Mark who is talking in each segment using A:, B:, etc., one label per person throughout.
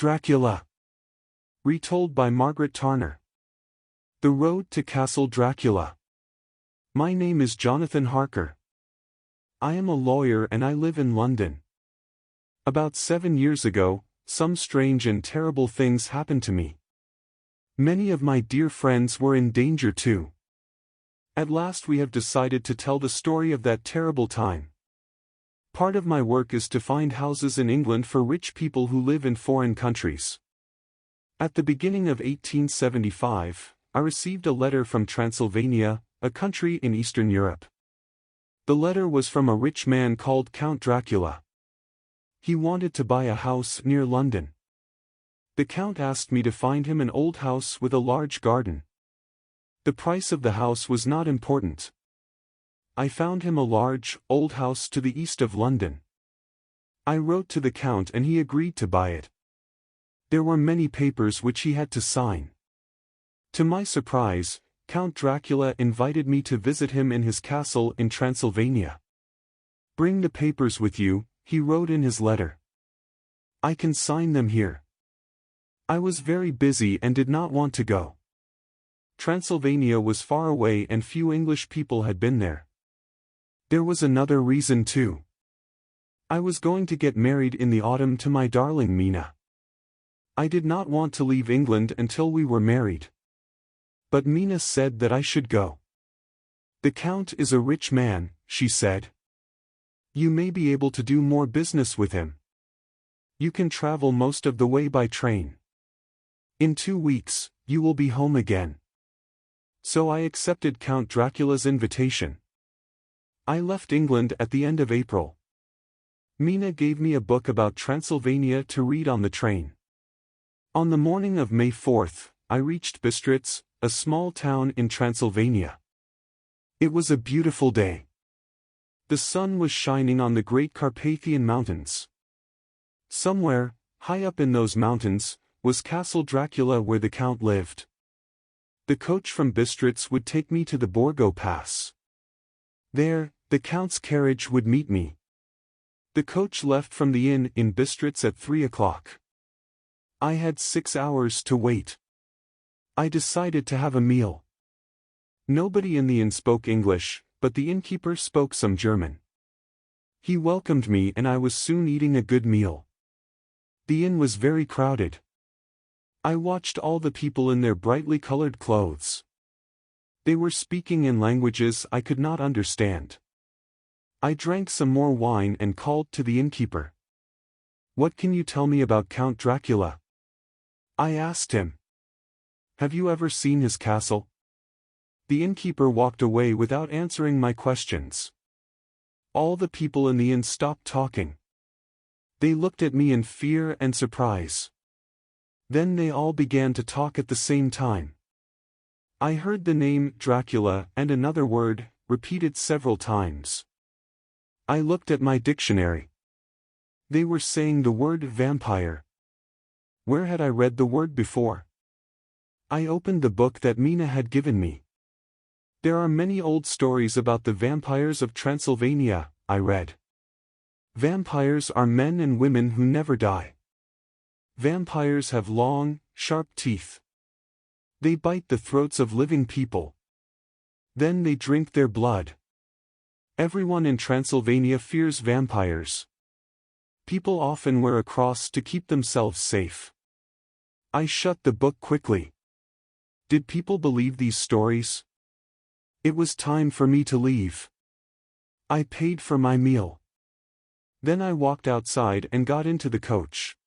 A: Dracula. Retold by Margaret Tarner. The Road to Castle Dracula. My name is Jonathan Harker. I am a lawyer and I live in London. About 7 years ago, some strange and terrible things happened to me. Many of my dear friends were in danger too. At last we have decided to tell the story of that terrible time. Part of my work is to find houses in England for rich people who live in foreign countries. At the beginning of 1875, I received a letter from Transylvania, a country in Eastern Europe. The letter was from a rich man called Count Dracula. He wanted to buy a house near London. The Count asked me to find him an old house with a large garden. The price of the house was not important. I found him a large, old house to the east of London. I wrote to the Count and he agreed to buy it. There were many papers which he had to sign. To my surprise, Count Dracula invited me to visit him in his castle in Transylvania. "Bring the papers with you," he wrote in his letter. "I can sign them here." I was very busy and did not want to go. Transylvania was far away and few English people had been there. There was another reason too. I was going to get married in the autumn to my darling Mina. I did not want to leave England until we were married. But Mina said that I should go. "The Count is a rich man," she said. "You may be able to do more business with him. You can travel most of the way by train. In 2 weeks, you will be home again." So I accepted Count Dracula's invitation. I left England at the end of April. Mina gave me a book about Transylvania to read on the train. On the morning of May 4th, I reached Bistritz, a small town in Transylvania. It was a beautiful day. The sun was shining on the great Carpathian Mountains. Somewhere, high up in those mountains, was Castle Dracula where the Count lived. The coach from Bistritz would take me to the Borgo Pass. There, the Count's carriage would meet me. The coach left from the inn in Bistritz at 3 o'clock. I had 6 hours to wait. I decided to have a meal. Nobody in the inn spoke English, but the innkeeper spoke some German. He welcomed me and I was soon eating a good meal. The inn was very crowded. I watched all the people in their brightly colored clothes. They were speaking in languages I could not understand. I drank some more wine and called to the innkeeper. "What can you tell me about Count Dracula?" I asked him. "Have you ever seen his castle?" The innkeeper walked away without answering my questions. All the people in the inn stopped talking. They looked at me in fear and surprise. Then they all began to talk at the same time. I heard the name Dracula and another word repeated several times. I looked at my dictionary. They were saying the word vampire. Where had I read the word before? I opened the book that Mina had given me. "There are many old stories about the vampires of Transylvania," I read. "Vampires are men and women who never die. Vampires have long, sharp teeth. They bite the throats of living people. Then they drink their blood. Everyone in Transylvania fears vampires. People often wear a cross to keep themselves safe." I shut the book quickly. Did people believe these stories? It was time for me to leave. I paid for my meal. Then I walked outside and got into the coach.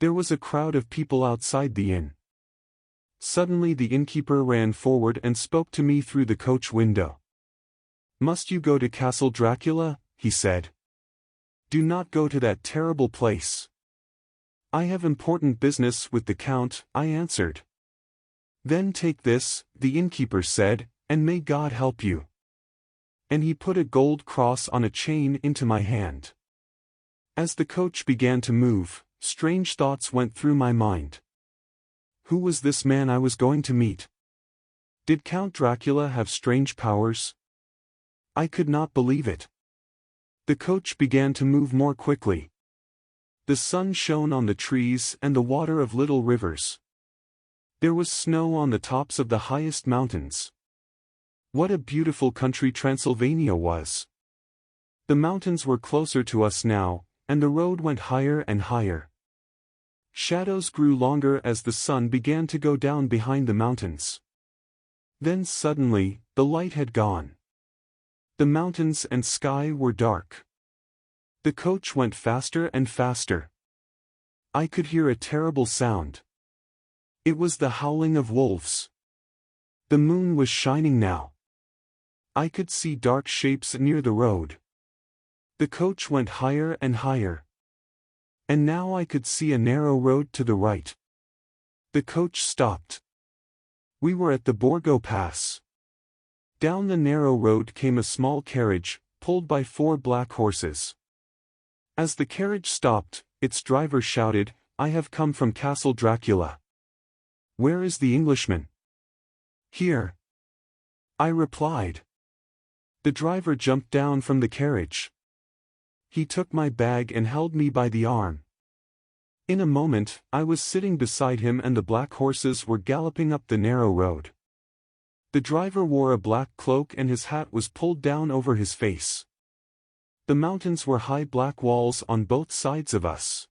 A: There was a crowd of people outside the inn. Suddenly the innkeeper ran forward and spoke to me through the coach window. "Must you go to Castle Dracula?" he said. "Do not go to that terrible place." "I have important business with the Count," I answered. "Then take this," the innkeeper said, "and may God help you." And he put a gold cross on a chain into my hand. As the coach began to move, strange thoughts went through my mind. Who was this man I was going to meet? Did Count Dracula have strange powers? I could not believe it. The coach began to move more quickly. The sun shone on the trees and the water of little rivers. There was snow on the tops of the highest mountains. What a beautiful country Transylvania was! The mountains were closer to us now, and the road went higher and higher. Shadows grew longer as the sun began to go down behind the mountains. Then suddenly, the light had gone. The mountains and sky were dark. The coach went faster and faster. I could hear a terrible sound. It was the howling of wolves. The moon was shining now. I could see dark shapes near the road. The coach went higher and higher. And now I could see a narrow road to the right. The coach stopped. We were at the Borgo Pass. Down the narrow road came a small carriage, pulled by 4 black horses. As the carriage stopped, its driver shouted, "I have come from Castle Dracula." "Where is the Englishman?" "Here," I replied. The driver jumped down from the carriage. He took my bag and held me by the arm. In a moment, I was sitting beside him and the black horses were galloping up the narrow road. The driver wore a black cloak and his hat was pulled down over his face. The mountains were high black walls on both sides of us.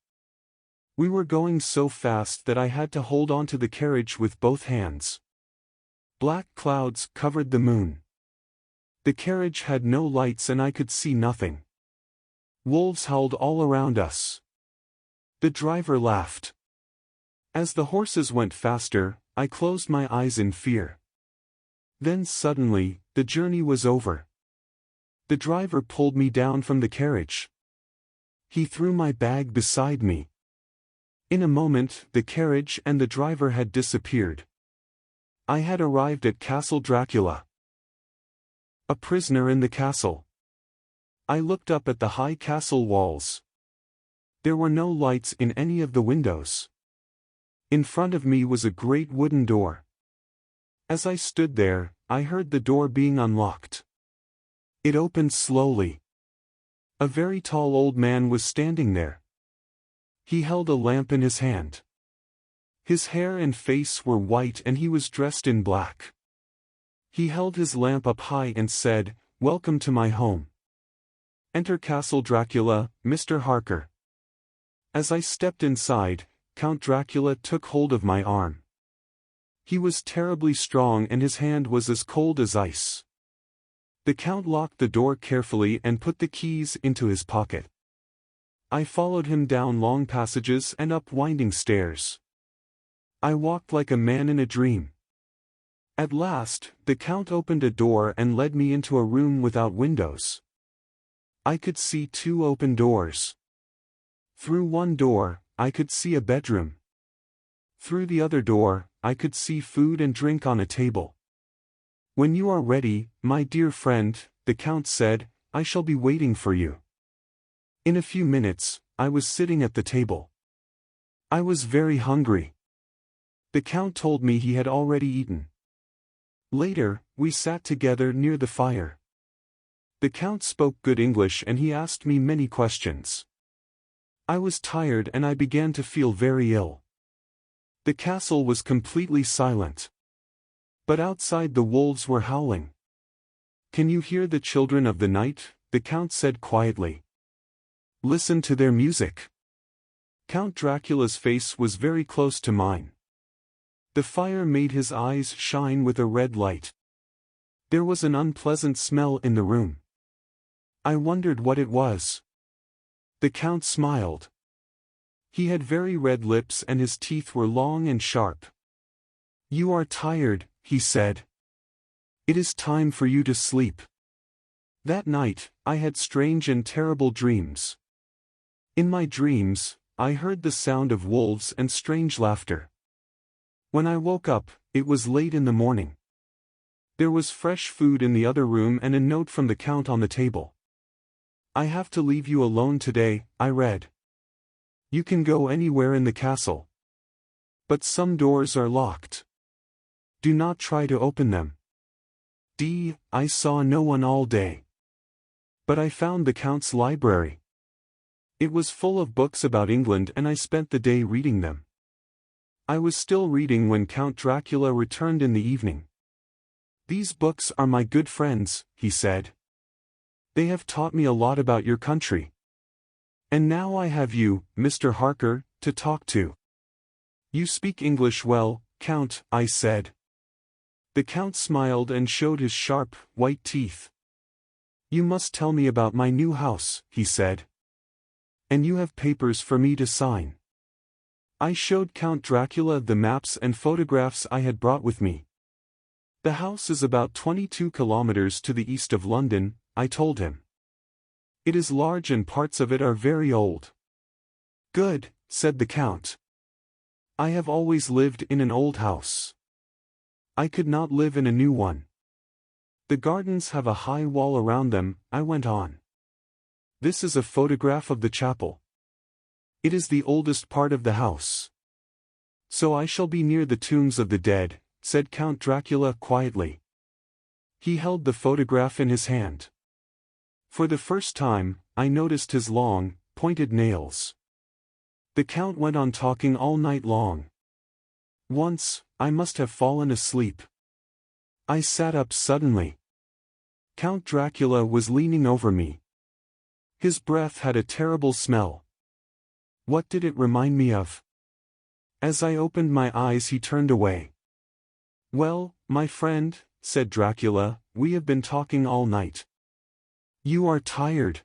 A: We were going so fast that I had to hold on to the carriage with both hands. Black clouds covered the moon. The carriage had no lights and I could see nothing. Wolves howled all around us. The driver laughed. As the horses went faster, I closed my eyes in fear. Then suddenly, the journey was over. The driver pulled me down from the carriage. He threw my bag beside me. In a moment, the carriage and the driver had disappeared. I had arrived at Castle Dracula. A prisoner in the castle. I looked up at the high castle walls. There were no lights in any of the windows. In front of me was a great wooden door. As I stood there, I heard the door being unlocked. It opened slowly. A very tall old man was standing there. He held a lamp in his hand. His hair and face were white and he was dressed in black. He held his lamp up high and said, "Welcome to my home. Enter Castle Dracula, Mr. Harker." As I stepped inside, Count Dracula took hold of my arm. He was terribly strong and his hand was as cold as ice. The Count locked the door carefully and put the keys into his pocket. I followed him down long passages and up winding stairs. I walked like a man in a dream. At last, the Count opened a door and led me into a room without windows. I could see 2 open doors. Through one door, I could see a bedroom. Through the other door, I could see food and drink on a table. "When you are ready, my dear friend," the Count said, "I shall be waiting for you." In a few minutes, I was sitting at the table. I was very hungry. The Count told me he had already eaten. Later, we sat together near the fire. The Count spoke good English and he asked me many questions. I was tired and I began to feel very ill. The castle was completely silent. But outside the wolves were howling. "Can you hear the children of the night?" the Count said quietly. "Listen to their music." Count Dracula's face was very close to mine. The fire made his eyes shine with a red light. There was an unpleasant smell in the room. I wondered what it was. The Count smiled. He had very red lips and his teeth were long and sharp. "You are tired," he said. "It is time for you to sleep." That night, I had strange and terrible dreams. In my dreams, I heard the sound of wolves and strange laughter. When I woke up, it was late in the morning. There was fresh food in the other room and a note from the Count on the table. "I have to leave you alone today," I read. "You can go anywhere in the castle. But some doors are locked. Do not try to open them." I saw no one all day. But I found the Count's library. It was full of books about England and I spent the day reading them. I was still reading when Count Dracula returned in the evening. "These books are my good friends," he said. "They have taught me a lot about your country. And now I have you, Mr. Harker, to talk to." "You speak English well, Count," I said. The Count smiled and showed his sharp, white teeth. "You must tell me about my new house," he said. "And you have papers for me to sign." I showed Count Dracula the maps and photographs I had brought with me. "The house is about 22 kilometers to the east of London," I told him. "It is large and parts of it are very old." "Good," said the Count. "I have always lived in an old house. I could not live in a new one." "The gardens have a high wall around them," I went on. "This is a photograph of the chapel. It is the oldest part of the house. So I shall be near the tombs of the dead," said Count Dracula quietly. He held the photograph in his hand. For the first time, I noticed his long, pointed nails. The Count went on talking all night long. Once, I must have fallen asleep. I sat up suddenly. Count Dracula was leaning over me. His breath had a terrible smell. What did it remind me of? As I opened my eyes he turned away. "Well, my friend," said Dracula, "we have been talking all night. You are tired.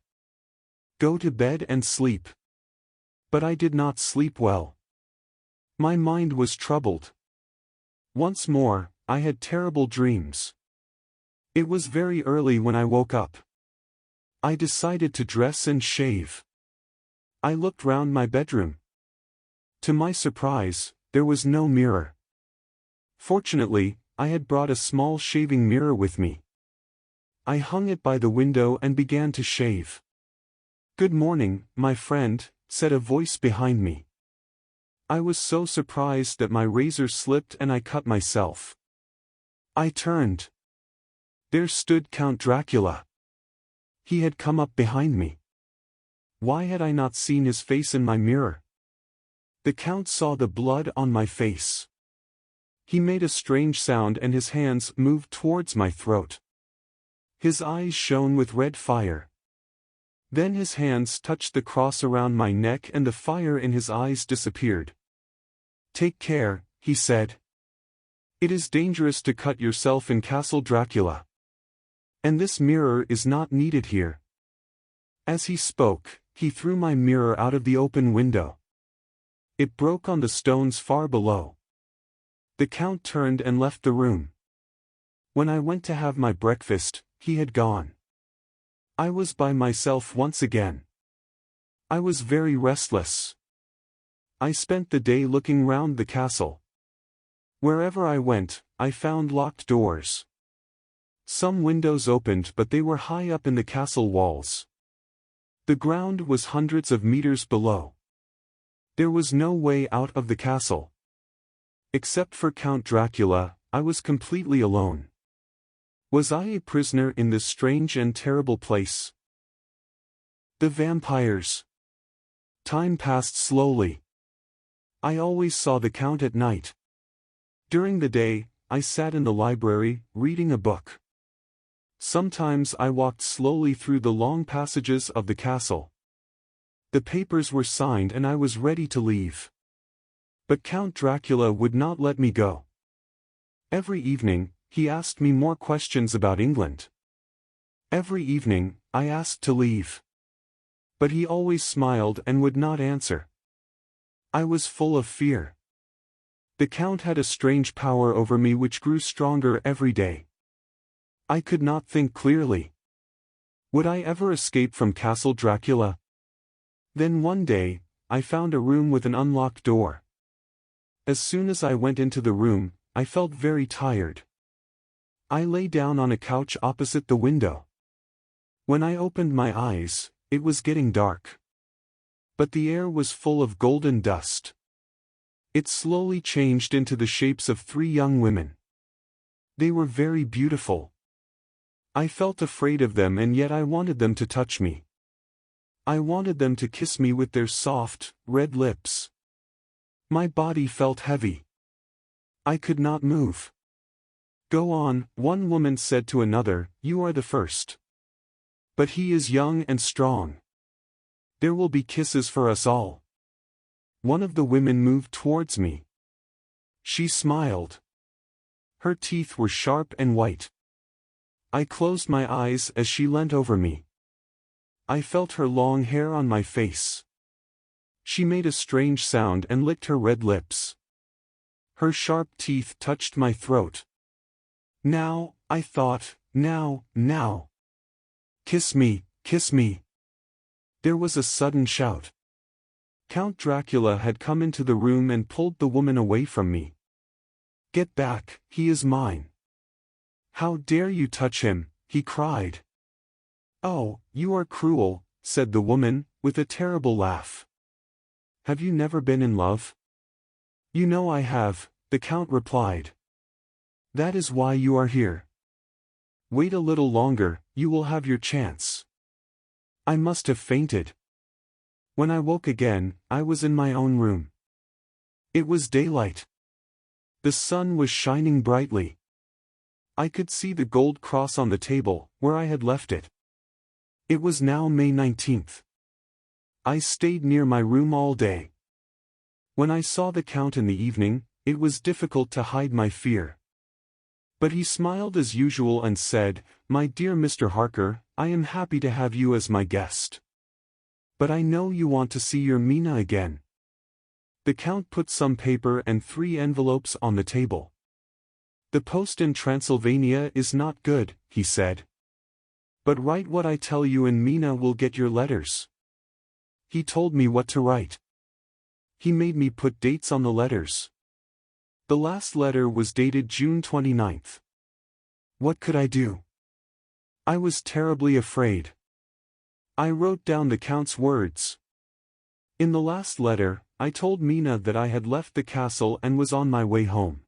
A: Go to bed and sleep." But I did not sleep well. My mind was troubled. Once more, I had terrible dreams. It was very early when I woke up. I decided to dress and shave. I looked round my bedroom. To my surprise, there was no mirror. Fortunately, I had brought a small shaving mirror with me. I hung it by the window and began to shave. "Good morning, my friend," said a voice behind me. I was so surprised that my razor slipped and I cut myself. I turned. There stood Count Dracula. He had come up behind me. Why had I not seen his face in my mirror? The Count saw the blood on my face. He made a strange sound and his hands moved towards my throat. His eyes shone with red fire. Then his hands touched the cross around my neck and the fire in his eyes disappeared. "Take care," he said. "It is dangerous to cut yourself in Castle Dracula. And this mirror is not needed here." As he spoke, he threw my mirror out of the open window. It broke on the stones far below. The Count turned and left the room. When I went to have my breakfast, he had gone. I was by myself once again. I was very restless. I spent the day looking round the castle. Wherever I went, I found locked doors. Some windows opened but they were high up in the castle walls. The ground was hundreds of meters below. There was no way out of the castle. Except for Count Dracula, I was completely alone. Was I a prisoner in this strange and terrible place? The vampires. Time passed slowly. I always saw the Count at night. During the day, I sat in the library, reading a book. Sometimes I walked slowly through the long passages of the castle. The papers were signed and I was ready to leave. But Count Dracula would not let me go. Every evening, he asked me more questions about England. Every evening, I asked to leave. But he always smiled and would not answer. I was full of fear. The Count had a strange power over me which grew stronger every day. I could not think clearly. Would I ever escape from Castle Dracula? Then one day, I found a room with an unlocked door. As soon as I went into the room, I felt very tired. I lay down on a couch opposite the window. When I opened my eyes, it was getting dark. But the air was full of golden dust. It slowly changed into the shapes of 3 young women. They were very beautiful. I felt afraid of them and yet I wanted them to touch me. I wanted them to kiss me with their soft, red lips. My body felt heavy. I could not move. "Go on," one woman said to another, "you are the first. But he is young and strong. There will be kisses for us all." One of the women moved towards me. She smiled. Her teeth were sharp and white. I closed my eyes as she leant over me. I felt her long hair on my face. She made a strange sound and licked her red lips. Her sharp teeth touched my throat. "Now," I thought, now. "Kiss me, kiss me." There was a sudden shout. Count Dracula had come into the room and pulled the woman away from me. "Get back, he is mine." "How dare you touch him?" he cried. "Oh, you are cruel," said the woman, with a terrible laugh. "Have you never been in love?" "You know I have," the count replied. "That is why you are here. Wait a little longer, you will have your chance." I must have fainted. When I woke again, I was in my own room. It was daylight. The sun was shining brightly. I could see the gold cross on the table, where I had left it. It was now May 19th. I stayed near my room all day. When I saw the count in the evening, it was difficult to hide my fear. But he smiled as usual and said, "My dear Mr. Harker, I am happy to have you as my guest. But I know you want to see your Mina again." The count put some paper and 3 envelopes on the table. "The post in Transylvania is not good," he said. "But write what I tell you and Mina will get your letters." He told me what to write. He made me put dates on the letters. The last letter was dated June 29th. What could I do? I was terribly afraid. I wrote down the count's words. In the last letter, I told Mina that I had left the castle and was on my way home.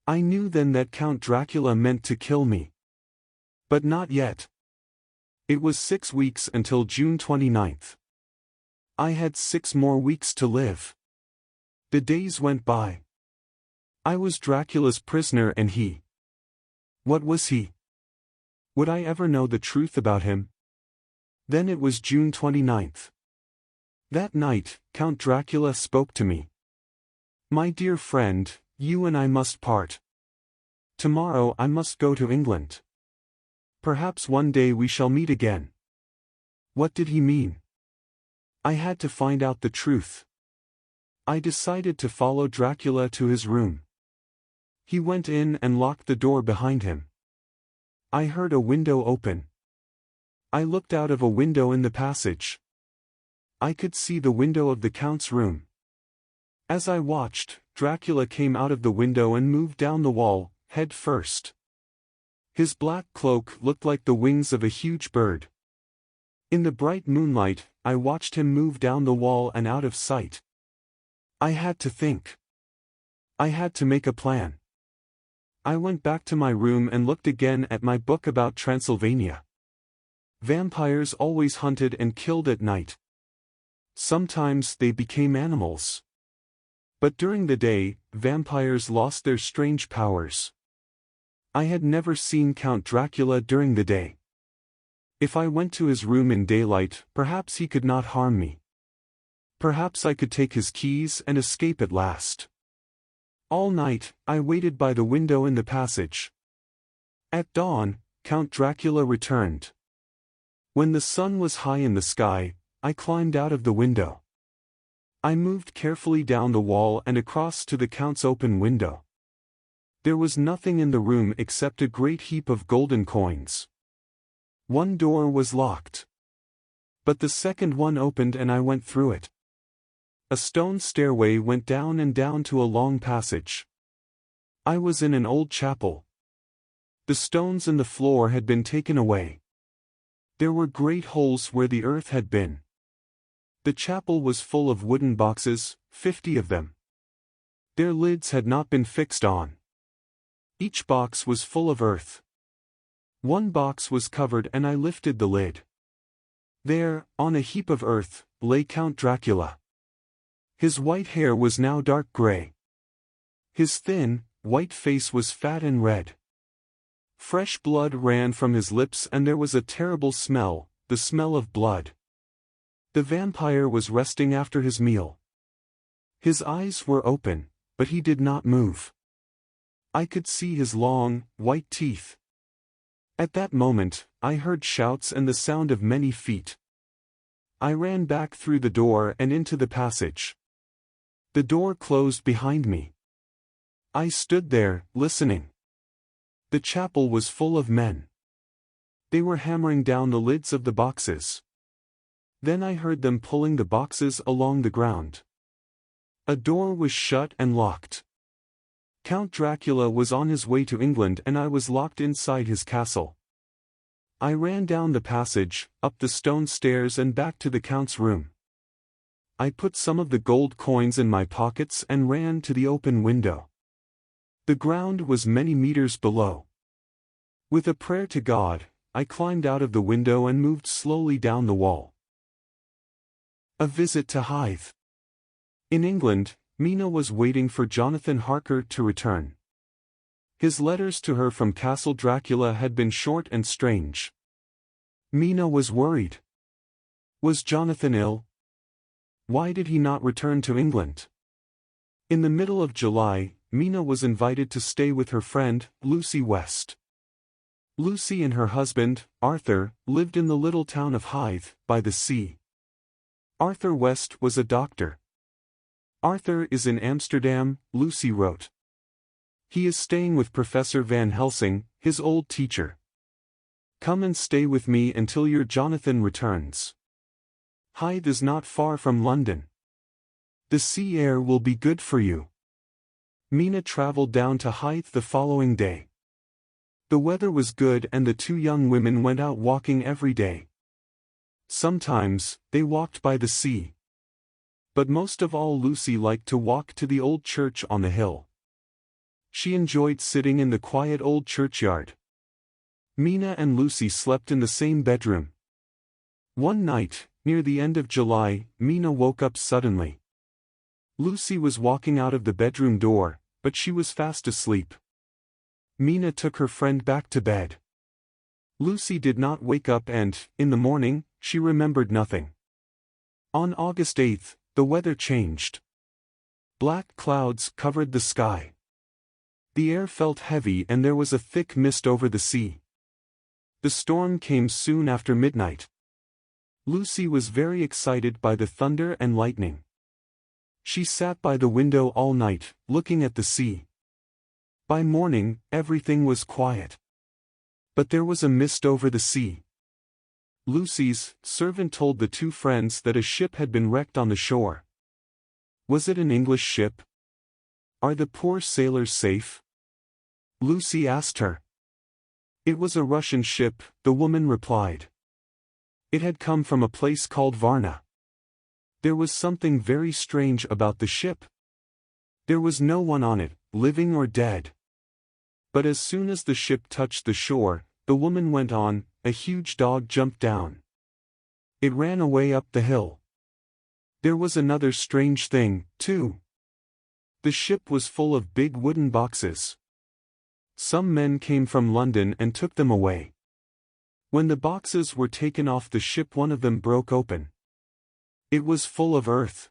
A: I knew then that Count Dracula meant to kill me. But not yet. It was 6 weeks until June 29th. I had 6 more weeks to live. The days went by. I was Dracula's prisoner and he. What was he? Would I ever know the truth about him? Then it was June 29th. That night, Count Dracula spoke to me. "My dear friend, you and I must part. Tomorrow I must go to England. Perhaps one day we shall meet again." What did he mean? I had to find out the truth. I decided to follow Dracula to his room. He went in and locked the door behind him. I heard a window open. I looked out of a window in the passage. I could see the window of the count's room. As I watched, Dracula came out of the window and moved down the wall, head first. His black cloak looked like the wings of a huge bird. In the bright moonlight, I watched him move down the wall and out of sight. I had to think. I had to make a plan. I went back to my room and looked again at my book about Transylvania. Vampires always hunted and killed at night. Sometimes they became animals. But during the day, vampires lost their strange powers. I had never seen Count Dracula during the day. If I went to his room in daylight, perhaps he could not harm me. Perhaps I could take his keys and escape at last. All night, I waited by the window in the passage. At dawn, Count Dracula returned. When the sun was high in the sky, I climbed out of the window. I moved carefully down the wall and across to the Count's open window. There was nothing in the room except a great heap of golden coins. One door was locked. But the second one opened and I went through it. A stone stairway went down and down to a long passage. I was in an old chapel. The stones in the floor had been taken away. There were great holes where the earth had been. The chapel was full of wooden boxes, 50 of them. Their lids had not been fixed on. Each box was full of earth. One box was covered and I lifted the lid. There, on a heap of earth, lay Count Dracula. His white hair was now dark grey. His thin, white face was fat and red. Fresh blood ran from his lips and there was a terrible smell, the smell of blood. The vampire was resting after his meal. His eyes were open, but he did not move. I could see his long, white teeth. At that moment, I heard shouts and the sound of many feet. I ran back through the door and into the passage. The door closed behind me. I stood there, listening. The chapel was full of men. They were hammering down the lids of the boxes. Then I heard them pulling the boxes along the ground. A door was shut and locked. Count Dracula was on his way to England and I was locked inside his castle. I ran down the passage, up the stone stairs and back to the Count's room. I put some of the gold coins in my pockets and ran to the open window. The ground was many meters below. With a prayer to God, I climbed out of the window and moved slowly down the wall. A visit to Hythe. In England, Mina was waiting for Jonathan Harker to return. His letters to her from Castle Dracula had been short and strange. Mina was worried. Was Jonathan ill? Why did he not return to England? In the middle of July, Mina was invited to stay with her friend, Lucy West. Lucy and her husband, Arthur, lived in the little town of Hythe, by the sea. Arthur West was a doctor. Arthur is in Amsterdam, Lucy wrote. He is staying with Professor Van Helsing, his old teacher. Come and stay with me until your Jonathan returns. Hythe is not far from London. The sea air will be good for you. Mina traveled down to Hythe the following day. The weather was good and the two young women went out walking every day. Sometimes, they walked by the sea. But most of all Lucy liked to walk to the old church on the hill. She enjoyed sitting in the quiet old churchyard. Mina and Lucy slept in the same bedroom. One night, near the end of July, Mina woke up suddenly. Lucy was walking out of the bedroom door, but she was fast asleep. Mina took her friend back to bed. Lucy did not wake up and, in the morning, she remembered nothing. On August 8th, the weather changed. Black clouds covered the sky. The air felt heavy and there was a thick mist over the sea. The storm came soon after midnight. Lucy was very excited by the thunder and lightning. She sat by the window all night, looking at the sea. By morning, everything was quiet. But there was a mist over the sea. Lucy's servant told the two friends that a ship had been wrecked on the shore. Was it an English ship? Are the poor sailors safe? Lucy asked her. It was a Russian ship, the woman replied. It had come from a place called Varna. There was something very strange about the ship. There was no one on it, living or dead. But as soon as the ship touched the shore, the woman went on, a huge dog jumped down. It ran away up the hill. There was another strange thing, too. The ship was full of big wooden boxes. Some men came from London and took them away. When the boxes were taken off the ship, one of them broke open. It was full of earth.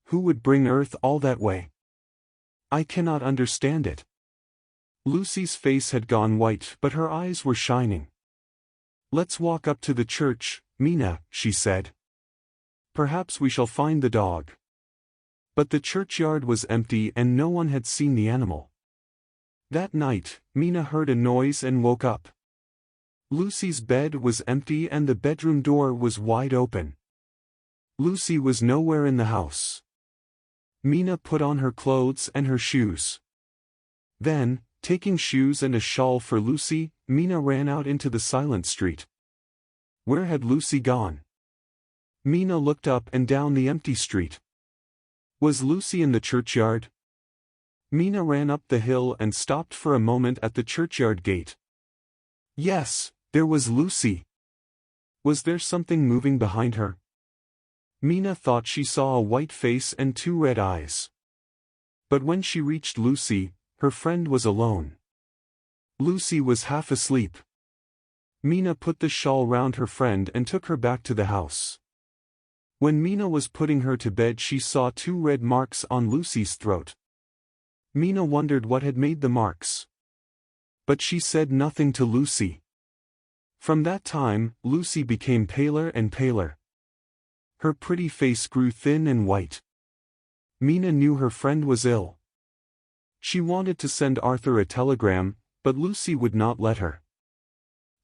A: Who would bring earth all that way? I cannot understand it. Lucy's face had gone white but her eyes were shining. Let's walk up to the church, Mina, she said. Perhaps we shall find the dog. But the churchyard was empty and no one had seen the animal. That night, Mina heard a noise and woke up. Lucy's bed was empty and the bedroom door was wide open. Lucy was nowhere in the house. Mina put on her clothes and her shoes. Then, taking shoes and a shawl for Lucy, Mina ran out into the silent street. Where had Lucy gone? Mina looked up and down the empty street. Was Lucy in the churchyard? Mina ran up the hill and stopped for a moment at the churchyard gate. Yes, there was Lucy. Was there something moving behind her? Mina thought she saw a white face and two red eyes. But when she reached Lucy, her friend was alone. Lucy was half asleep. Mina put the shawl round her friend and took her back to the house. When Mina was putting her to bed, she saw two red marks on Lucy's throat. Mina wondered what had made the marks. But she said nothing to Lucy. From that time, Lucy became paler and paler. Her pretty face grew thin and white. Mina knew her friend was ill. She wanted to send Arthur a telegram, but Lucy would not let her.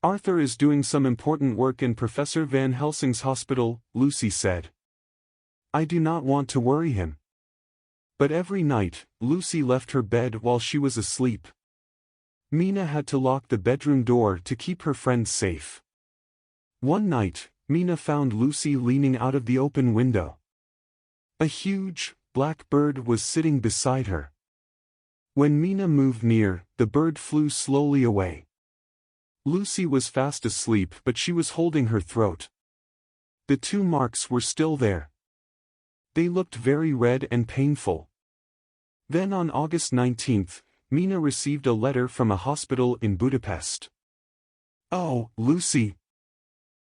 A: "Arthur is doing some important work in Professor Van Helsing's hospital," Lucy said. "I do not want to worry him." But every night, Lucy left her bed while she was asleep. Mina had to lock the bedroom door to keep her friend safe. One night, Mina found Lucy leaning out of the open window. A huge, black bird was sitting beside her. When Mina moved near, the bird flew slowly away. Lucy was fast asleep, but she was holding her throat. The two marks were still there. They looked very red and painful. Then on August 19th, Mina received a letter from a hospital in Budapest. "Oh, Lucy!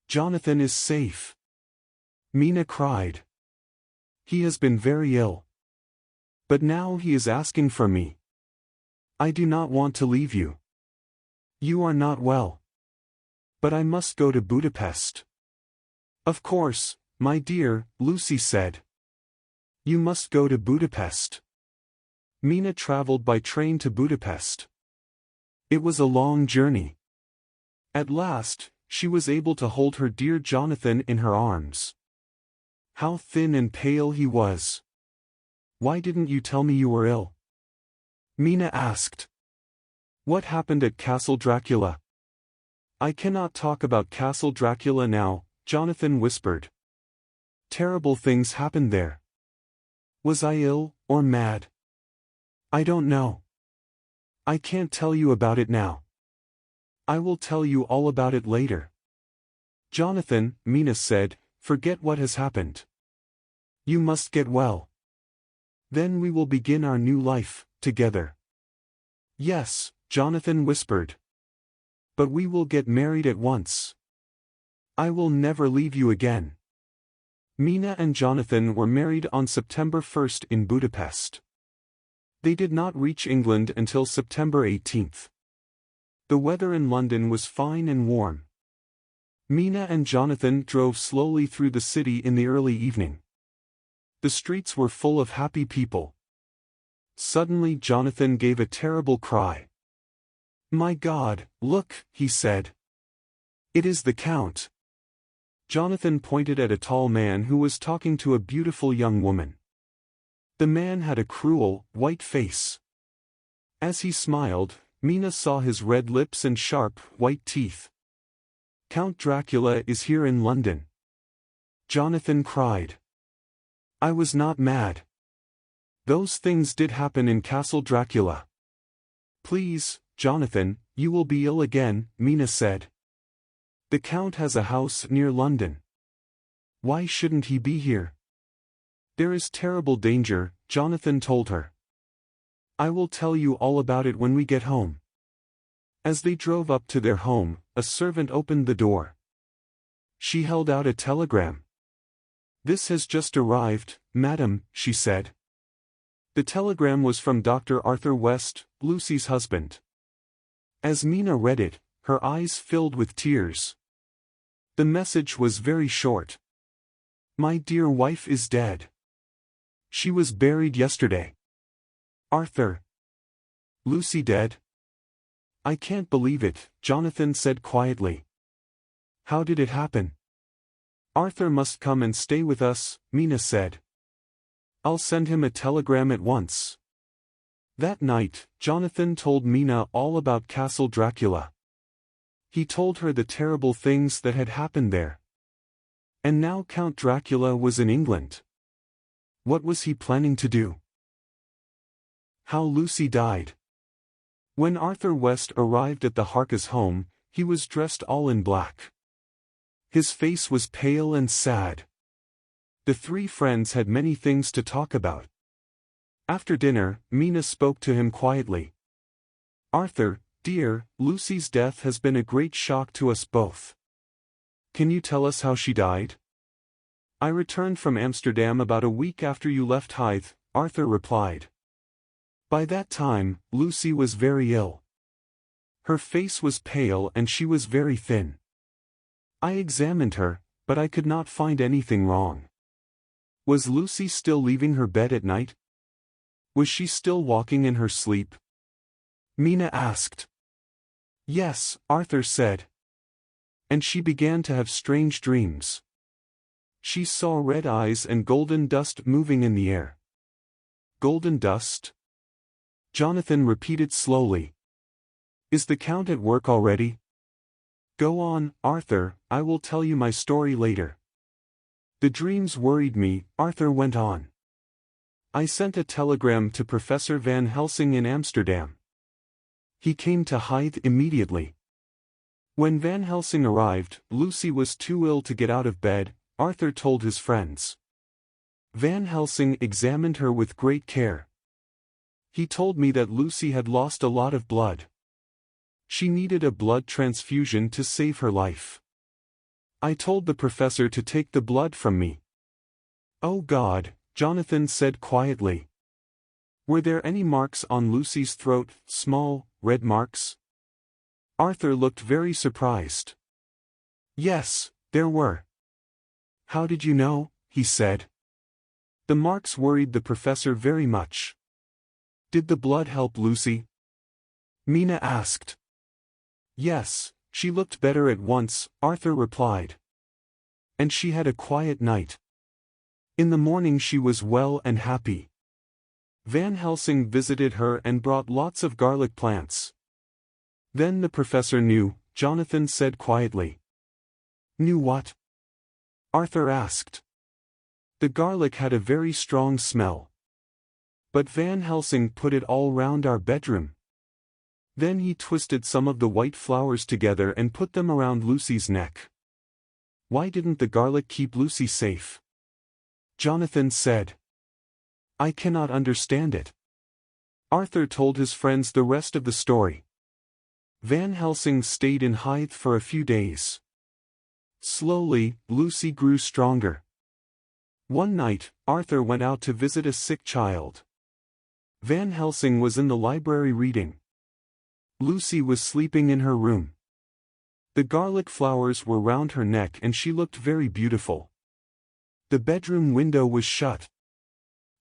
A: Jonathan is safe!" Mina cried. "He has been very ill. But now he is asking for me. I do not want to leave you. You are not well. But I must go to Budapest." "Of course, my dear," Lucy said. "You must go to Budapest." Mina traveled by train to Budapest. It was a long journey. At last, she was able to hold her dear Jonathan in her arms. How thin and pale he was. "Why didn't you tell me you were ill?" Mina asked. "What happened at Castle Dracula?" "I cannot talk about Castle Dracula now," Jonathan whispered. "Terrible things happened there. Was I ill, or mad? I don't know. I can't tell you about it now. I will tell you all about it later." "Jonathan," Mina said, "forget what has happened. You must get well. Then we will begin our new life, together." "Yes," Jonathan whispered. "But we will get married at once. I will never leave you again." Mina and Jonathan were married on September 1st in Budapest. They did not reach England until September 18th. The weather in London was fine and warm. Mina and Jonathan drove slowly through the city in the early evening. The streets were full of happy people. Suddenly Jonathan gave a terrible cry. "My God, look," he said. "It is the Count." Jonathan pointed at a tall man who was talking to a beautiful young woman. The man had a cruel, white face. As he smiled, Mina saw his red lips and sharp, white teeth. "Count Dracula is here in London." Jonathan cried. "I was not mad. Those things did happen in Castle Dracula." "Please, Jonathan, you will be ill again," Mina said. "The Count has a house near London. Why shouldn't he be here?" "There is terrible danger," Jonathan told her. "I will tell you all about it when we get home." As they drove up to their home, a servant opened the door. She held out a telegram. "This has just arrived, madam," she said. The telegram was from Dr. Arthur West, Lucy's husband. As Mina read it, her eyes filled with tears. The message was very short. "My dear wife is dead. She was buried yesterday." "Arthur. Lucy dead?" "I can't believe it," Jonathan said quietly. "How did it happen?" "Arthur must come and stay with us," Mina said. "I'll send him a telegram at once." That night, Jonathan told Mina all about Castle Dracula. He told her the terrible things that had happened there. And now Count Dracula was in England. What was he planning to do? How Lucy died. When Arthur West arrived at the Harkes home, he was dressed all in black. His face was pale and sad. The three friends had many things to talk about. After dinner, Mina spoke to him quietly. "Arthur, dear, Lucy's death has been a great shock to us both. Can you tell us how she died?" "I returned from Amsterdam about a week after you left Hythe," Arthur replied. "By that time, Lucy was very ill. Her face was pale and she was very thin. I examined her, but I could not find anything wrong." "Was Lucy still leaving her bed at night? Was she still walking in her sleep?" Mina asked. "Yes," Arthur said. "And she began to have strange dreams. She saw red eyes and golden dust moving in the air." "Golden dust?" Jonathan repeated slowly. "Is the Count at work already?" "Go on, Arthur, I will tell you my story later." "The dreams worried me," Arthur went on. "I sent a telegram to Professor Van Helsing in Amsterdam. He came to Hythe immediately. When Van Helsing arrived, Lucy was too ill to get out of bed," Arthur told his friends. "Van Helsing examined her with great care. He told me that Lucy had lost a lot of blood. She needed a blood transfusion to save her life. I told the professor to take the blood from me." "Oh God," Jonathan said quietly. "Were there any marks on Lucy's throat, small, red marks?" Arthur looked very surprised. "Yes, there were." "How did you know?" he said. "The marks worried the professor very much." "Did the blood help Lucy?" Mina asked. "Yes, she looked better at once," Arthur replied. "And she had a quiet night. In the morning she was well and happy. Van Helsing visited her and brought lots of garlic plants." "Then the professor knew," Jonathan said quietly. "Knew what?" Arthur asked. "The garlic had a very strong smell. But Van Helsing put it all round our bedroom. Then he twisted some of the white flowers together and put them around Lucy's neck." "Why didn't the garlic keep Lucy safe?" Jonathan said. "I cannot understand it." Arthur told his friends the rest of the story. Van Helsing stayed in Hythe for a few days. Slowly, Lucy grew stronger. One night, Arthur went out to visit a sick child. Van Helsing was in the library reading. Lucy was sleeping in her room. The garlic flowers were round her neck and she looked very beautiful. The bedroom window was shut.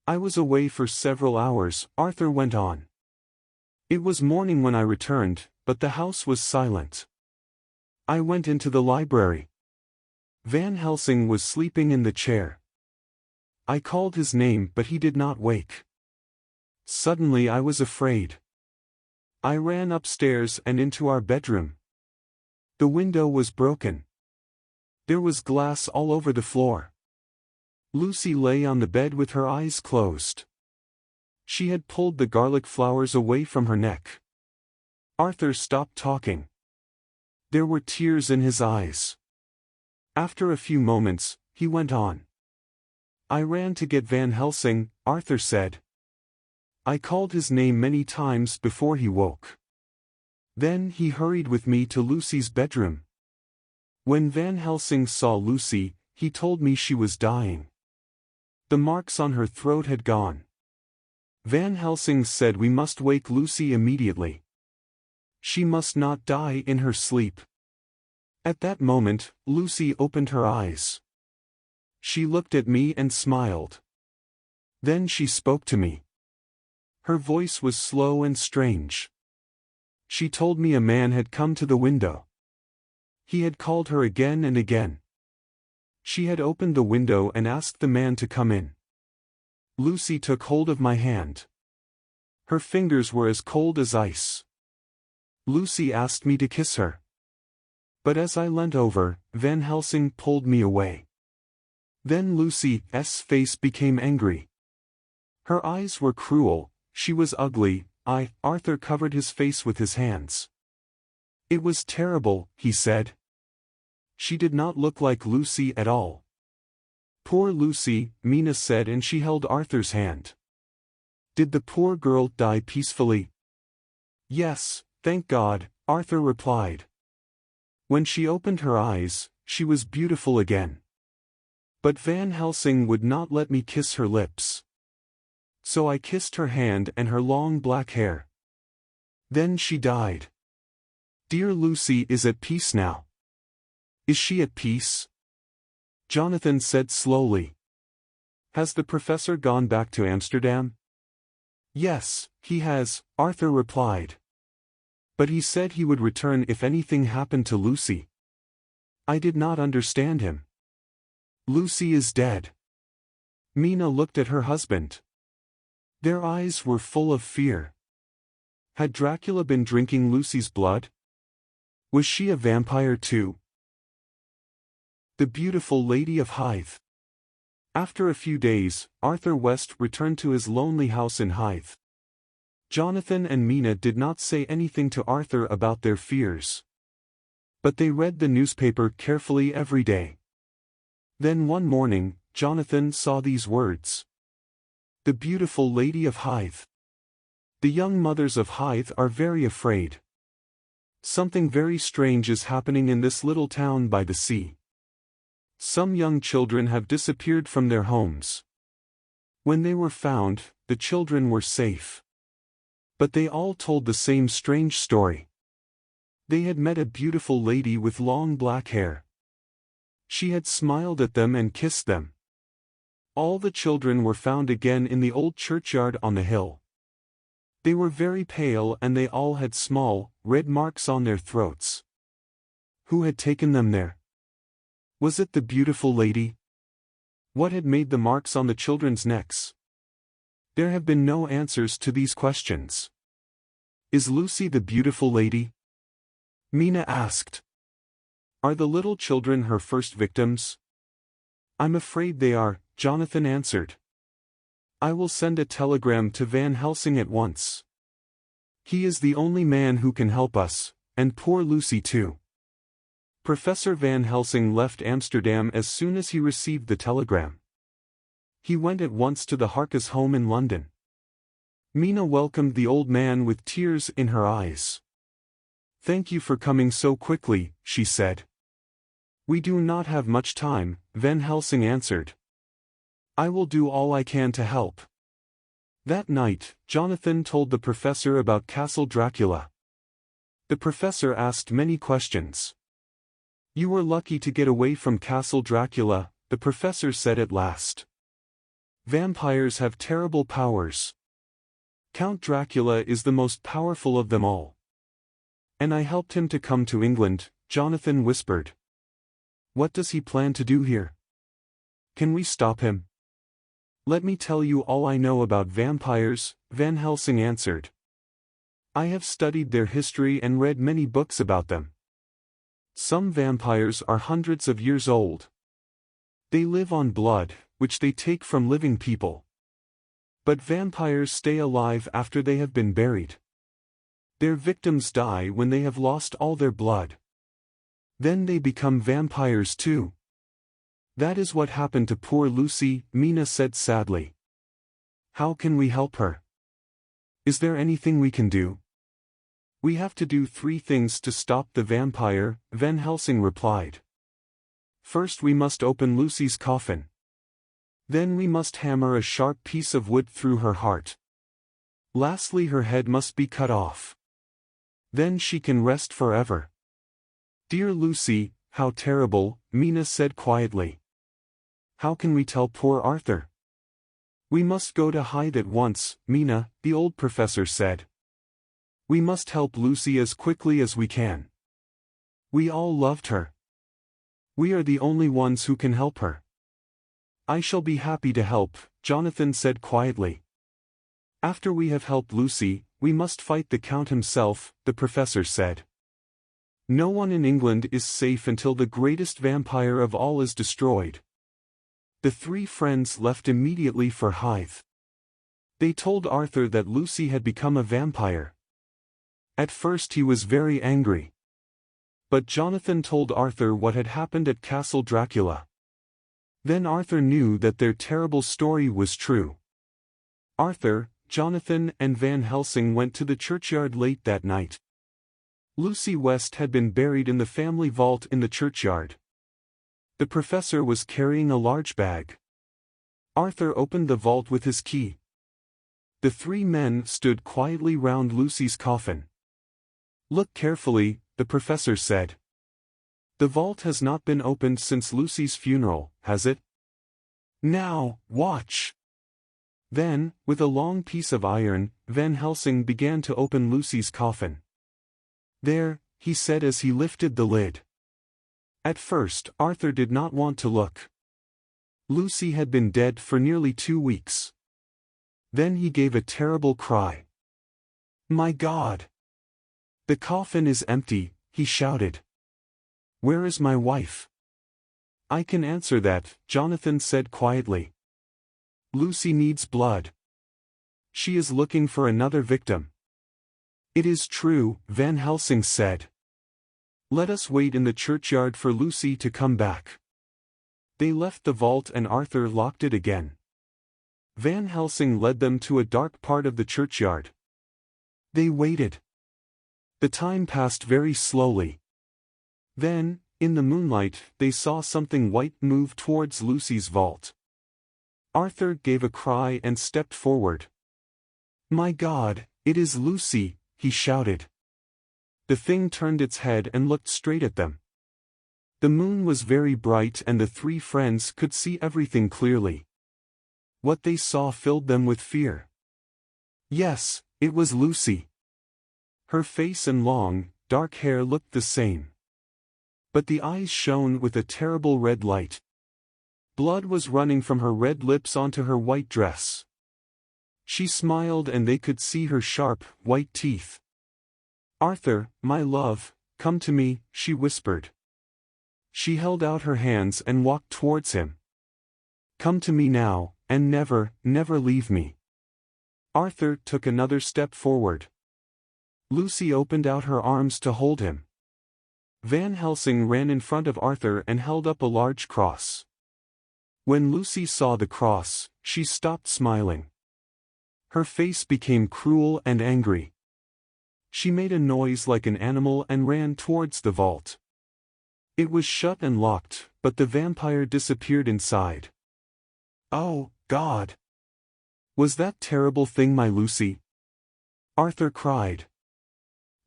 A: "I was away for several hours," Arthur went on. "It was morning when I returned, but the house was silent. I went into the library. Van Helsing was sleeping in the chair. I called his name but he did not wake. Suddenly I was afraid. I ran upstairs and into our bedroom. The window was broken. There was glass all over the floor. Lucy lay on the bed with her eyes closed. She had pulled the garlic flowers away from her neck." Arthur stopped talking. There were tears in his eyes. After a few moments, he went on. "I ran to get Van Helsing," Arthur said. "I called his name many times before he woke. Then he hurried with me to Lucy's bedroom. When Van Helsing saw Lucy, he told me she was dying. The marks on her throat had gone. Van Helsing said we must wake Lucy immediately. She must not die in her sleep." At that moment, Lucy opened her eyes. She looked at me and smiled. Then she spoke to me. Her voice was slow and strange. She told me a man had come to the window. He had called her again and again. She had opened the window and asked the man to come in. Lucy took hold of my hand. Her fingers were as cold as ice. Lucy asked me to kiss her. But as I leant over, Van Helsing pulled me away. Then Lucy's face became angry. Her eyes were cruel. She was ugly. Arthur covered his face with his hands. "It was terrible," he said. She did not look like Lucy at all. "Poor Lucy," Mina said, and she held Arthur's hand. "Did the poor girl die peacefully?" "Yes, thank God," Arthur replied. When she opened her eyes, she was beautiful again. But Van Helsing would not let me kiss her lips. So I kissed her hand and her long black hair. Then she died. Dear Lucy is at peace now. Is she at peace? Jonathan said slowly. Has the professor gone back to Amsterdam? Yes, he has, Arthur replied. But he said he would return if anything happened to Lucy. I did not understand him. Lucy is dead. Mina looked at her husband. Their eyes were full of fear. Had Dracula been drinking Lucy's blood? Was she a vampire too? The beautiful Lady of Hythe. After a few days, Arthur West returned to his lonely house in Hythe. Jonathan and Mina did not say anything to Arthur about their fears. But they read the newspaper carefully every day. Then one morning, Jonathan saw these words. The beautiful Lady of Hythe. The young mothers of Hythe are very afraid. Something very strange is happening in this little town by the sea. Some young children have disappeared from their homes. When they were found, the children were safe. But they all told the same strange story. They had met a beautiful lady with long black hair. She had smiled at them and kissed them. All the children were found again in the old churchyard on the hill. They were very pale and they all had small, red marks on their throats. Who had taken them there? Was it the beautiful lady? What had made the marks on the children's necks? There have been no answers to these questions. Is Lucy the beautiful lady? Mina asked. Are the little children her first victims? I'm afraid they are, Jonathan answered. I will send a telegram to Van Helsing at once. He is the only man who can help us, and poor Lucy too. Professor Van Helsing left Amsterdam as soon as he received the telegram. He went at once to the Harkes home in London. Mina welcomed the old man with tears in her eyes. Thank you for coming so quickly, she said. We do not have much time, Van Helsing answered. I will do all I can to help. That night, Jonathan told the professor about Castle Dracula. The professor asked many questions. You were lucky to get away from Castle Dracula, the professor said at last. Vampires have terrible powers. Count Dracula is the most powerful of them all. And I helped him to come to England, Jonathan whispered. What does he plan to do here? Can we stop him? Let me tell you all I know about vampires, Van Helsing answered. I have studied their history and read many books about them. Some vampires are hundreds of years old. They live on blood, which they take from living people. But vampires stay alive after they have been buried. Their victims die when they have lost all their blood. Then they become vampires too. That is what happened to poor Lucy, Mina said sadly. How can we help her? Is there anything we can do? We have to do 3 things to stop the vampire, Van Helsing replied. First we must open Lucy's coffin. Then we must hammer a sharp piece of wood through her heart. Lastly her head must be cut off. Then she can rest forever. Dear Lucy, how terrible, Mina said quietly. How can we tell poor Arthur? We must go to Hythe at once, Mina, the old professor said. We must help Lucy as quickly as we can. We all loved her. We are the only ones who can help her. I shall be happy to help, Jonathan said quietly. After we have helped Lucy, we must fight the Count himself, the professor said. No one in England is safe until the greatest vampire of all is destroyed. The 3 friends left immediately for Hythe. They told Arthur that Lucy had become a vampire. At first he was very angry. But Jonathan told Arthur what had happened at Castle Dracula. Then Arthur knew that their terrible story was true. Arthur, Jonathan and Van Helsing went to the churchyard late that night. Lucy West had been buried in the family vault in the churchyard. The professor was carrying a large bag. Arthur opened the vault with his key. The three men stood quietly round Lucy's coffin. "Look carefully," the professor said. "The vault has not been opened since Lucy's funeral, has it? Now, watch." Then, with a long piece of iron, Van Helsing began to open Lucy's coffin. "There," he said as he lifted the lid. At first, Arthur did not want to look. Lucy had been dead for nearly 2 weeks. Then he gave a terrible cry. "My God! The coffin is empty," he shouted. "Where is my wife?" "I can answer that," Jonathan said quietly. "Lucy needs blood. She is looking for another victim." "It is true," Van Helsing said. "Let us wait in the churchyard for Lucy to come back." They left the vault and Arthur locked it again. Van Helsing led them to a dark part of the churchyard. They waited. The time passed very slowly. Then, in the moonlight, they saw something white move towards Lucy's vault. Arthur gave a cry and stepped forward. "My God, it is Lucy," he shouted. The thing turned its head and looked straight at them. The moon was very bright and the three friends could see everything clearly. What they saw filled them with fear. Yes, it was Lucy. Her face and long, dark hair looked the same. But the eyes shone with a terrible red light. Blood was running from her red lips onto her white dress. She smiled and they could see her sharp, white teeth. "Arthur, my love, come to me," she whispered. She held out her hands and walked towards him. "Come to me now, and never, never leave me." Arthur took another step forward. Lucy opened out her arms to hold him. Van Helsing ran in front of Arthur and held up a large cross. When Lucy saw the cross, she stopped smiling. Her face became cruel and angry. She made a noise like an animal and ran towards the vault. It was shut and locked, but the vampire disappeared inside. "Oh, God! Was that terrible thing my Lucy?" Arthur cried.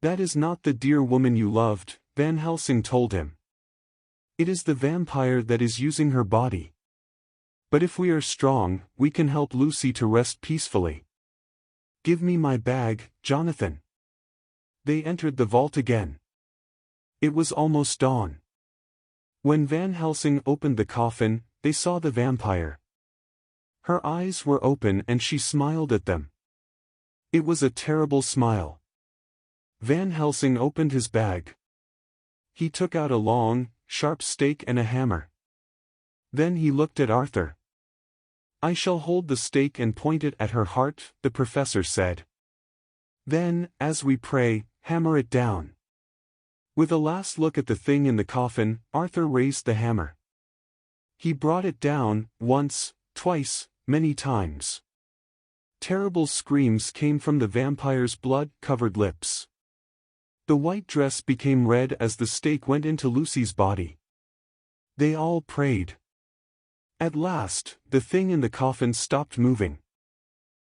A: "That is not the dear woman you loved," Van Helsing told him. "It is the vampire that is using her body. But if we are strong, we can help Lucy to rest peacefully. Give me my bag, Jonathan." They entered the vault again. It was almost dawn. When Van Helsing opened the coffin, they saw the vampire. Her eyes were open and she smiled at them. It was a terrible smile. Van Helsing opened his bag. He took out a long, sharp stake and a hammer. Then he looked at Arthur. "I shall hold the stake and point it at her heart," the professor said. "Then, as we pray, hammer it down." With a last look at the thing in the coffin, Arthur raised the hammer. He brought it down, once, twice, many times. Terrible screams came from the vampire's blood-covered lips. The white dress became red as the stake went into Lucy's body. They all prayed. At last, the thing in the coffin stopped moving.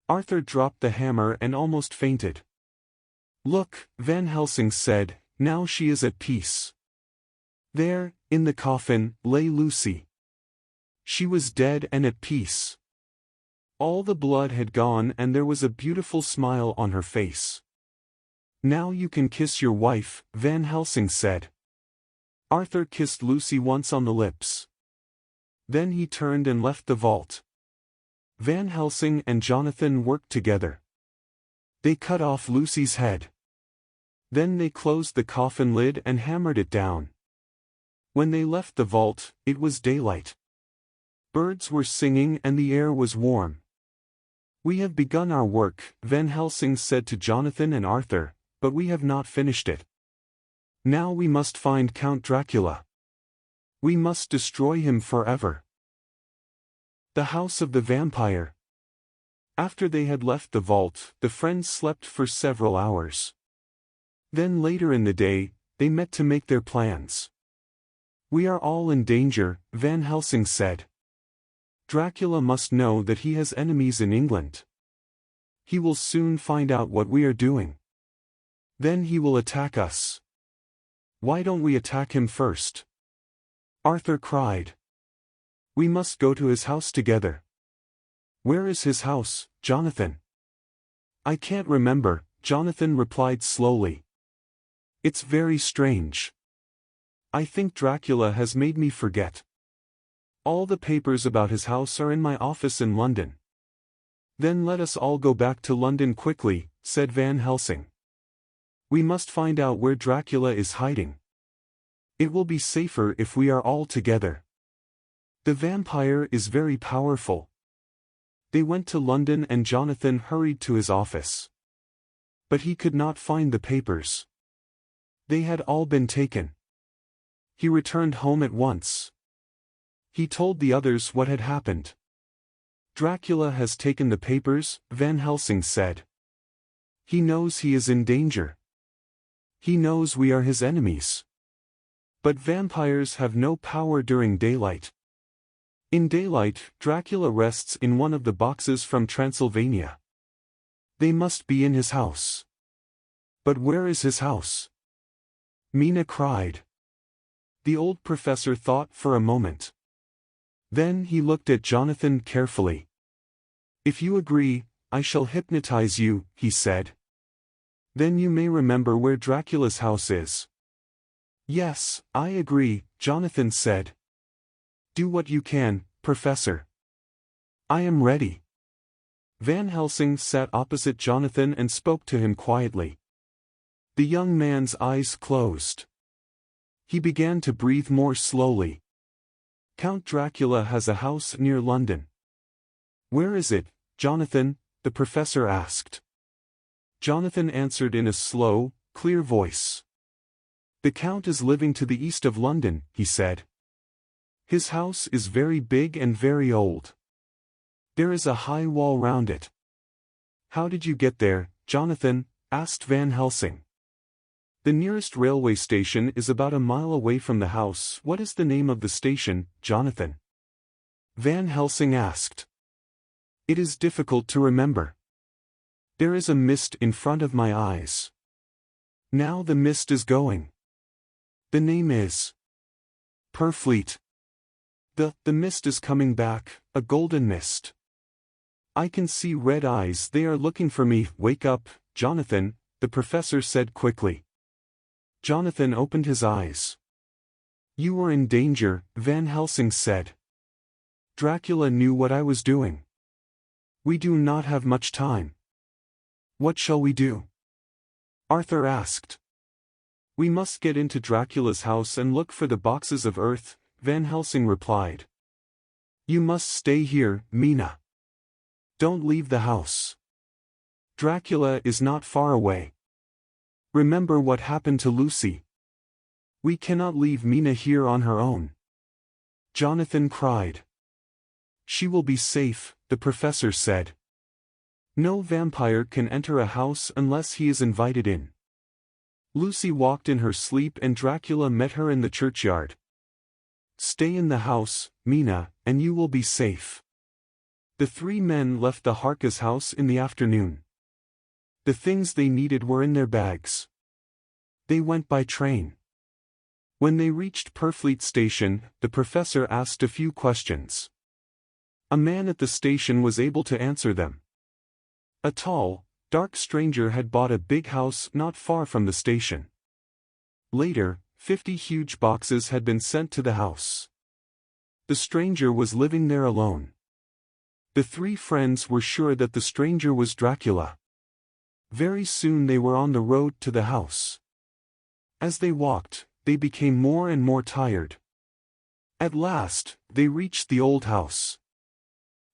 A: Arthur dropped the hammer and almost fainted. "Look," Van Helsing said, "now she is at peace." There, in the coffin, lay Lucy. She was dead and at peace. All the blood had gone and there was a beautiful smile on her face. "Now you can kiss your wife," Van Helsing said. Arthur kissed Lucy once on the lips. Then he turned and left the vault. Van Helsing and Jonathan worked together. They cut off Lucy's head. Then they closed the coffin lid and hammered it down. When they left the vault, it was daylight. Birds were singing and the air was warm. "We have begun our work," Van Helsing said to Jonathan and Arthur, "but we have not finished it. Now we must find Count Dracula. We must destroy him forever. The House of the Vampire. After they had left the vault, the friends slept for several hours. Then later in the day, they met to make their plans. We are all in danger, Van Helsing said. Dracula must know that he has enemies in England. He will soon find out what we are doing. Then he will attack us. Why don't we attack him first? Arthur cried. We must go to his house together. Where is his house, Jonathan? I can't remember, Jonathan replied slowly. It's very strange. I think Dracula has made me forget. All the papers about his house are in my office in London. Then let us all go back to London quickly, said Van Helsing. We must find out where Dracula is hiding. It will be safer if we are all together. The vampire is very powerful. They went to London and Jonathan hurried to his office. But he could not find the papers. They had all been taken. He returned home at once. He told the others what had happened. Dracula has taken the papers, Van Helsing said. He knows he is in danger. He knows we are his enemies. But vampires have no power during daylight. In daylight, Dracula rests in one of the boxes from Transylvania. They must be in his house. But where is his house? Mina cried. The old professor thought for a moment. Then he looked at Jonathan carefully. If you agree, I shall hypnotize you, he said. Then you may remember where Dracula's house is. Yes, I agree, Jonathan said. Do what you can, Professor. I am ready. Van Helsing sat opposite Jonathan and spoke to him quietly. The young man's eyes closed. He began to breathe more slowly. Count Dracula has a house near London. Where is it, Jonathan? The professor asked. Jonathan answered in a slow, clear voice. The Count is living to the east of London, he said. His house is very big and very old. There is a high wall round it. How did you get there, Jonathan? Asked Van Helsing. The nearest railway station is about a mile away from the house. What is the name of the station, Jonathan? Van Helsing asked. It is difficult to remember. There is a mist in front of my eyes. Now the mist is going. The name is Purfleet. The mist is coming back, a golden mist. I can see red eyes, they are looking for me. Wake up, Jonathan, the professor said quickly. Jonathan opened his eyes. You were in danger, Van Helsing said. Dracula knew what I was doing. We do not have much time. What shall we do? Arthur asked. We must get into Dracula's house and look for the boxes of earth, Van Helsing replied. You must stay here, Mina. Don't leave the house. Dracula is not far away. Remember what happened to Lucy. We cannot leave Mina here on her own. Jonathan cried. She will be safe, the professor said. No vampire can enter a house unless he is invited in. Lucy walked in her sleep and Dracula met her in the churchyard. Stay in the house, Mina, and you will be safe. The three men left the Harkas house in the afternoon. The things they needed were in their bags. They went by train. When they reached Purfleet station, the professor asked a few questions. A man at the station was able to answer them. A tall, dark stranger had bought a big house not far from the station. Later, 50 huge boxes had been sent to the house. The stranger was living there alone. The three friends were sure that the stranger was Dracula. Very soon they were on the road to the house. As they walked, they became more and more tired. At last, they reached the old house.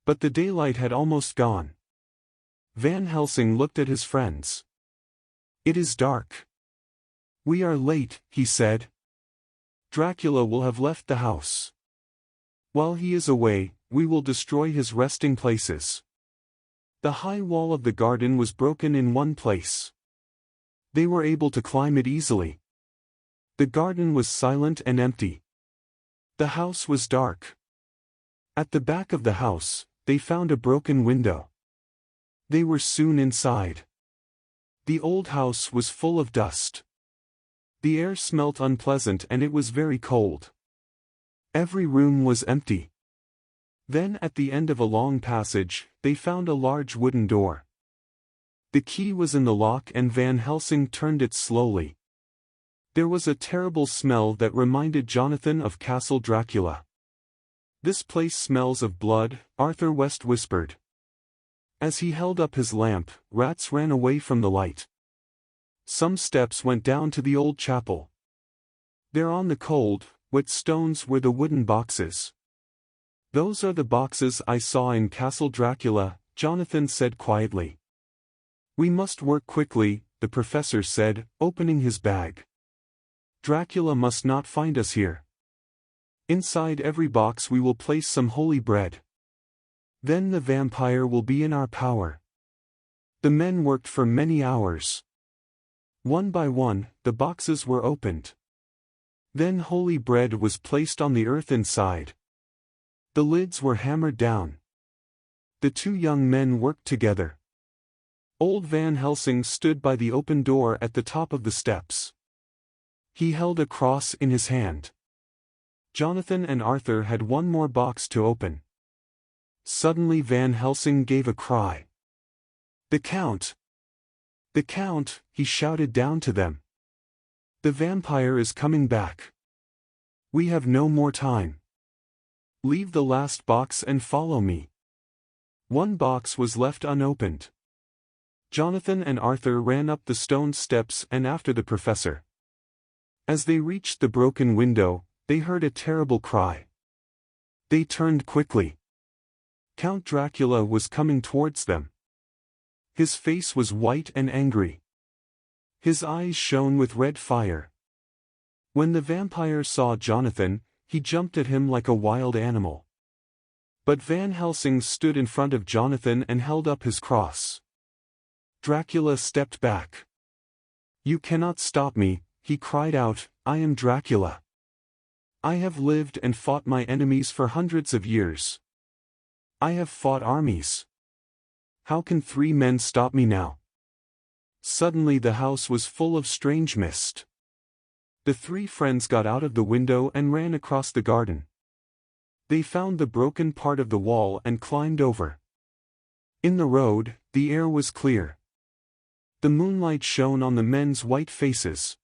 A: But the daylight had almost gone. Van Helsing looked at his friends. It is dark. "We are late," he said. "Dracula will have left the house. While he is away, we will destroy his resting places." The high wall of the garden was broken in one place. They were able to climb it easily. The garden was silent and empty. The house was dark. At the back of the house, they found a broken window. They were soon inside. The old house was full of dust. The air smelt unpleasant and it was very cold. Every room was empty. Then at the end of a long passage, they found a large wooden door. The key was in the lock and Van Helsing turned it slowly. There was a terrible smell that reminded Jonathan of Castle Dracula. "This place smells of blood," Arthur West whispered. As he held up his lamp, rats ran away from the light. Some steps went down to the old chapel. There on the cold, wet stones were the wooden boxes. "Those are the boxes I saw in Castle Dracula," Jonathan said quietly. "We must work quickly," the professor said, opening his bag. "Dracula must not find us here. Inside every box we will place some holy bread. Then the vampire will be in our power." The men worked for many hours. One by one, the boxes were opened. Then holy bread was placed on the earth inside. The lids were hammered down. The two young men worked together. Old Van Helsing stood by the open door at the top of the steps. He held a cross in his hand. Jonathan and Arthur had one more box to open. Suddenly Van Helsing gave a cry. "The Count! The Count!" he shouted down to them. "The vampire is coming back. We have no more time. Leave the last box and follow me." One box was left unopened. Jonathan and Arthur ran up the stone steps and after the professor. As they reached the broken window, they heard a terrible cry. They turned quickly. Count Dracula was coming towards them. His face was white and angry. His eyes shone with red fire. When the vampire saw Jonathan, he jumped at him like a wild animal. But Van Helsing stood in front of Jonathan and held up his cross. Dracula stepped back. "You cannot stop me," he cried out, "I am Dracula. I have lived and fought my enemies for hundreds of years. I have fought armies. How can 3 men stop me now?" Suddenly the house was full of strange mist. The 3 friends got out of the window and ran across the garden. They found the broken part of the wall and climbed over. In the road, the air was clear. The moonlight shone on the men's white faces.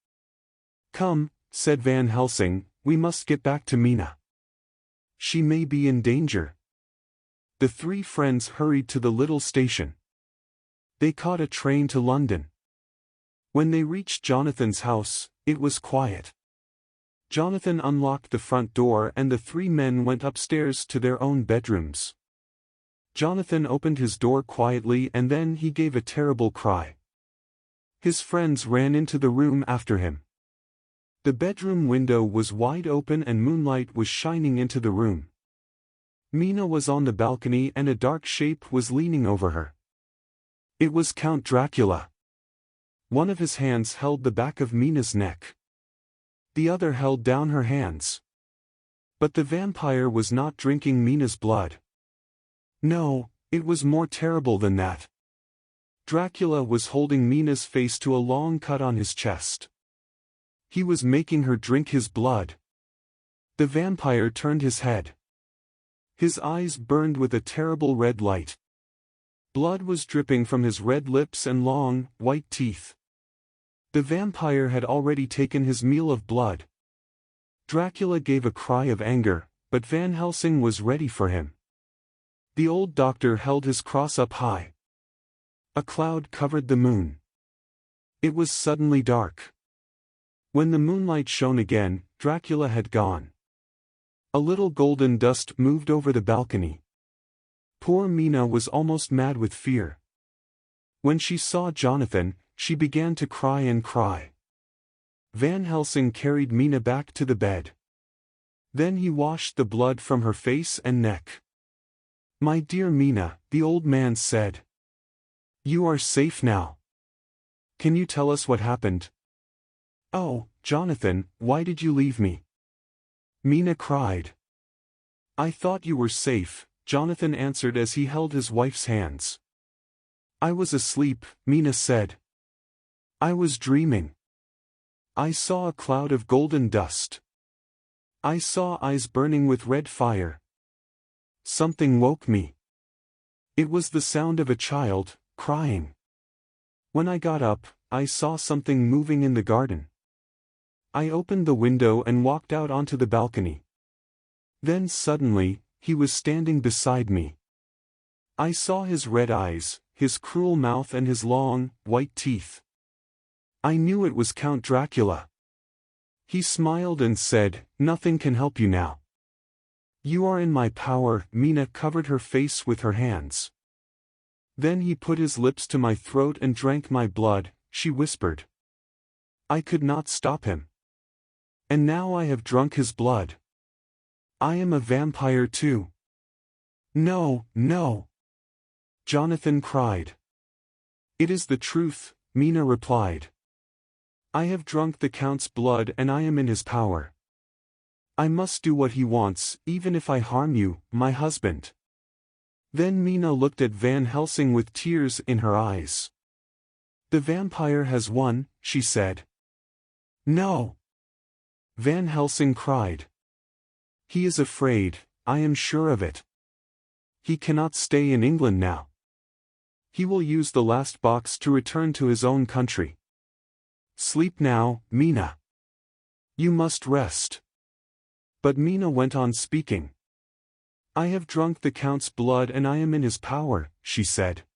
A: "Come," said Van Helsing, "we must get back to Mina. She may be in danger." The 3 friends hurried to the little station. They caught a train to London. When they reached Jonathan's house, it was quiet. Jonathan unlocked the front door and the 3 men went upstairs to their own bedrooms. Jonathan opened his door quietly and then he gave a terrible cry. His friends ran into the room after him. The bedroom window was wide open and moonlight was shining into the room. Mina was on the balcony and a dark shape was leaning over her. It was Count Dracula. One of his hands held the back of Mina's neck. The other held down her hands. But the vampire was not drinking Mina's blood. No, it was more terrible than that. Dracula was holding Mina's face to a long cut on his chest. He was making her drink his blood. The vampire turned his head. His eyes burned with a terrible red light. Blood was dripping from his red lips and long, white teeth. The vampire had already taken his meal of blood. Dracula gave a cry of anger, but Van Helsing was ready for him. The old doctor held his cross up high. A cloud covered the moon. It was suddenly dark. When the moonlight shone again, Dracula had gone. A little golden dust moved over the balcony. Poor Mina was almost mad with fear. When she saw Jonathan, she began to cry and cry. Van Helsing carried Mina back to the bed. Then he washed the blood from her face and neck. "My dear Mina," the old man said. "You are safe now. Can you tell us what happened?" "Oh, Jonathan, why did you leave me?" Mina cried. "I thought you were safe," Jonathan answered as he held his wife's hands. "I was asleep," Mina said. "I was dreaming. I saw a cloud of golden dust. I saw eyes burning with red fire. Something woke me. It was the sound of a child, crying. When I got up, I saw something moving in the garden. I opened the window and walked out onto the balcony. Then suddenly, he was standing beside me. I saw his red eyes, his cruel mouth and his long, white teeth. I knew it was Count Dracula. He smiled and said, 'Nothing can help you now. You are in my power.'" Mina covered her face with her hands. "Then he put his lips to my throat and drank my blood," she whispered. "I could not stop him. And now I have drunk his blood. I am a vampire too." "No, no!" Jonathan cried. "It is the truth," Mina replied. "I have drunk the Count's blood and I am in his power. I must do what he wants, even if I harm you, my husband." Then Mina looked at Van Helsing with tears in her eyes. "The vampire has won," she said. "No!" Van Helsing cried. "He is afraid, I am sure of it. He cannot stay in England now. He will use the last box to return to his own country. Sleep now, Mina. You must rest." But Mina went on speaking. "I have drunk the Count's blood and I am in his power," she said.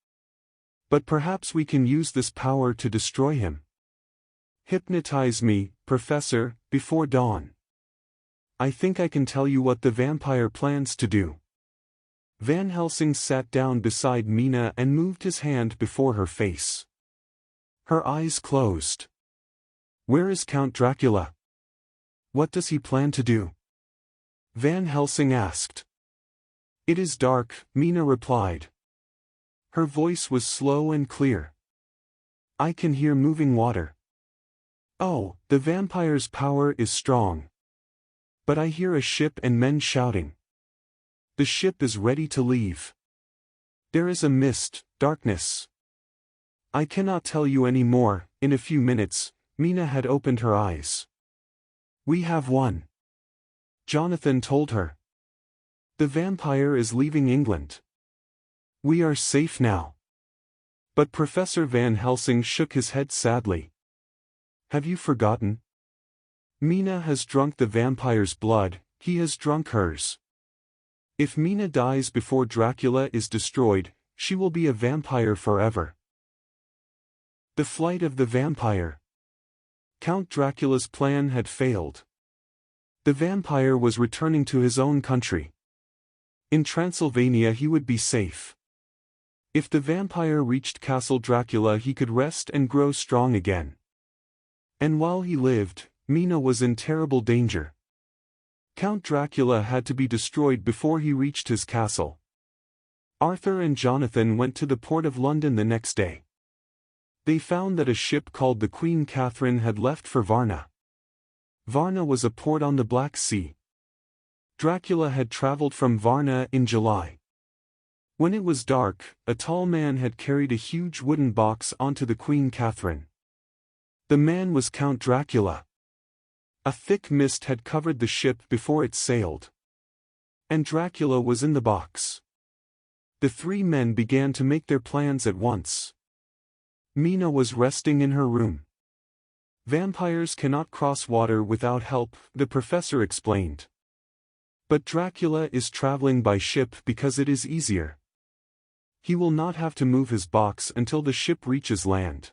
A: "But perhaps we can use this power to destroy him. Hypnotize me, Professor, before dawn. I think I can tell you what the vampire plans to do." Van Helsing sat down beside Mina and moved his hand before her face. Her eyes closed. "Where is Count Dracula? What does he plan to do?" Van Helsing asked. "It is dark," Mina replied. Her voice was slow and clear. "I can hear moving water. Oh, the vampire's power is strong. But I hear a ship and men shouting. The ship is ready to leave. There is a mist, darkness. I cannot tell you any more." In a few minutes, Mina had opened her eyes. "We have won," Jonathan told her. "The vampire is leaving England. We are safe now." But Professor Van Helsing shook his head sadly. "Have you forgotten? Mina has drunk the vampire's blood, he has drunk hers. If Mina dies before Dracula is destroyed, she will be a vampire forever." The flight of the vampire. Count Dracula's plan had failed. The vampire was returning to his own country. In Transylvania he would be safe. If the vampire reached Castle Dracula he could rest and grow strong again. And while he lived, Mina was in terrible danger. Count Dracula had to be destroyed before he reached his castle. Arthur and Jonathan went to the port of London the next day. They found that a ship called the Queen Catherine had left for Varna. Varna was a port on the Black Sea. Dracula had traveled from Varna in July. When it was dark, a tall man had carried a huge wooden box onto the Queen Catherine. The man was Count Dracula. A thick mist had covered the ship before it sailed. And Dracula was in the box. The three men began to make their plans at once. Mina was resting in her room. "Vampires cannot cross water without help," the professor explained. "But Dracula is traveling by ship because it is easier. He will not have to move his box until the ship reaches land.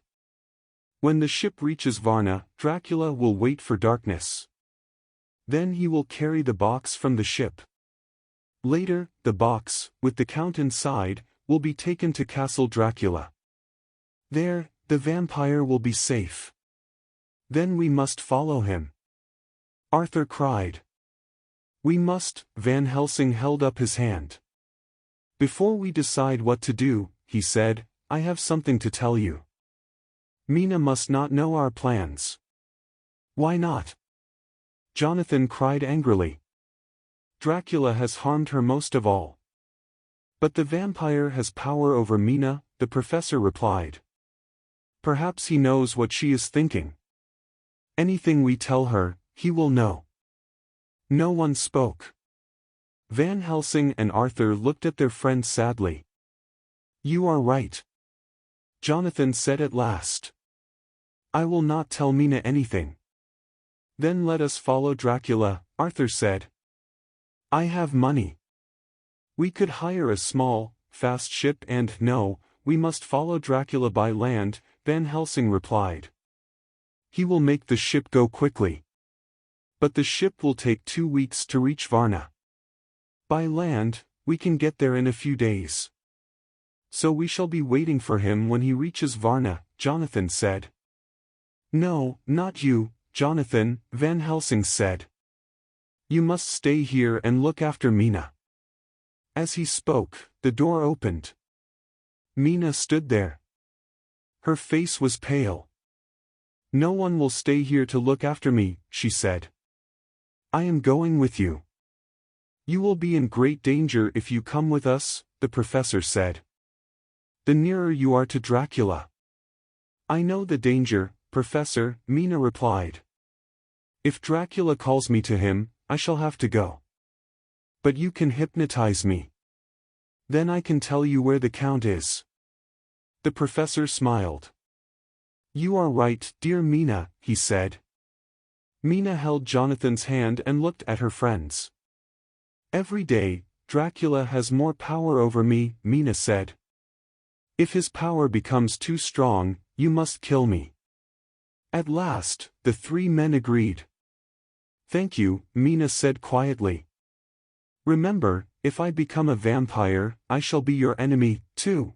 A: When the ship reaches Varna, Dracula will wait for darkness. Then he will carry the box from the ship. Later, the box, with the Count inside, will be taken to Castle Dracula. There, the vampire will be safe. Then we must follow him. Arthur cried. We must. Van Helsing held up his hand. Before we decide what to do, he said, I have something to tell you. Mina must not know our plans. Why not? Jonathan cried angrily. Dracula has harmed her most of all. But the vampire has power over Mina, the professor replied. Perhaps he knows what she is thinking. Anything we tell her, he will know. No one spoke. Van Helsing and Arthur looked at their friend sadly. You are right. Jonathan said at last. I will not tell Mina anything. Then let us follow Dracula, Arthur said. I have money. We could hire a small, fast ship and no, we must follow Dracula by land, Van Helsing replied. He will make the ship go quickly. But the ship will take 2 weeks to reach Varna. By land, we can get there in a few days. So we shall be waiting for him when he reaches Varna, Jonathan said. No, not you, Jonathan, Van Helsing said. You must stay here and look after Mina. As he spoke, the door opened. Mina stood there. Her face was pale. No one will stay here to look after me, she said. I am going with you. You will be in great danger if you come with us, the professor said. The nearer you are to Dracula. I know the danger, Professor, Mina replied. If Dracula calls me to him, I shall have to go. But you can hypnotize me. Then I can tell you where the Count is. The professor smiled. You are right, dear Mina, he said. Mina held Jonathan's hand and looked at her friends. Every day, Dracula has more power over me, Mina said. If his power becomes too strong, you must kill me. At last, the 3 men agreed. Thank you, Mina said quietly. Remember, if I become a vampire, I shall be your enemy, too.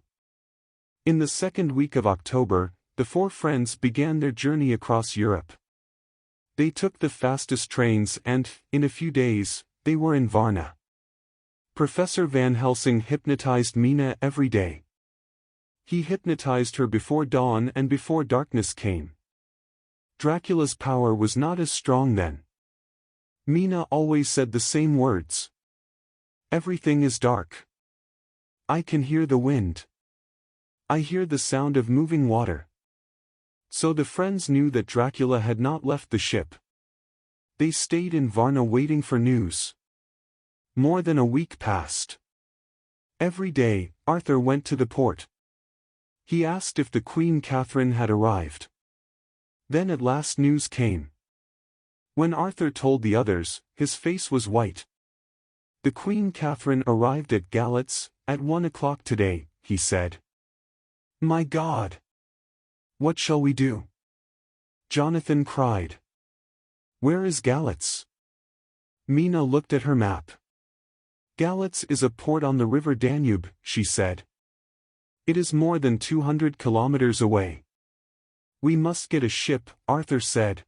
A: In the 2nd week of October, the 4 friends began their journey across Europe. They took the fastest trains and, in a few days, they were in Varna. Professor Van Helsing hypnotized Mina every day. He hypnotized her before dawn and before darkness came. Dracula's power was not as strong then. Mina always said the same words. Everything is dark. I can hear the wind. I hear the sound of moving water. So the friends knew that Dracula had not left the ship. They stayed in Varna waiting for news. More than a week passed. Every day, Arthur went to the port. He asked if the Queen Catherine had arrived. Then at last news came. When Arthur told the others, his face was white. The Queen Catherine arrived at Galatz, at 1 o'clock today, he said. My God! What shall we do? Jonathan cried. Where is Galatz? Mina looked at her map. Galatz is a port on the river Danube, she said. It is more than 200 kilometers away. We must get a ship, Arthur said.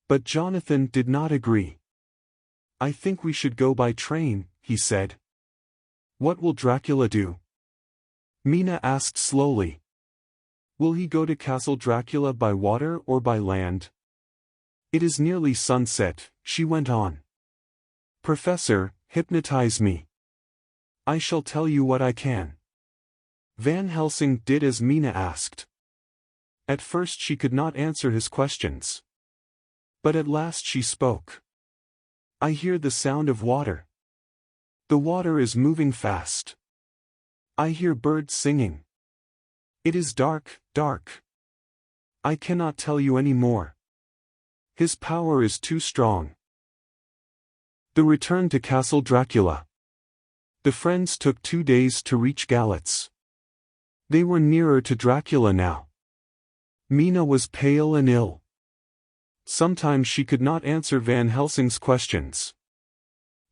A: But Jonathan did not agree. I think we should go by train, he said. What will Dracula do? Mina asked slowly. Will he go to Castle Dracula by water or by land? It is nearly sunset, she went on. Professor, hypnotize me. I shall tell you what I can. Van Helsing did as Mina asked. At first she could not answer his questions. But at last she spoke. I hear the sound of water. The water is moving fast. I hear birds singing. It is dark, dark. I cannot tell you any more. His power is too strong. The return to Castle Dracula. The friends took 2 days to reach Galatz. They were nearer to Dracula now. Mina was pale and ill. Sometimes she could not answer Van Helsing's questions.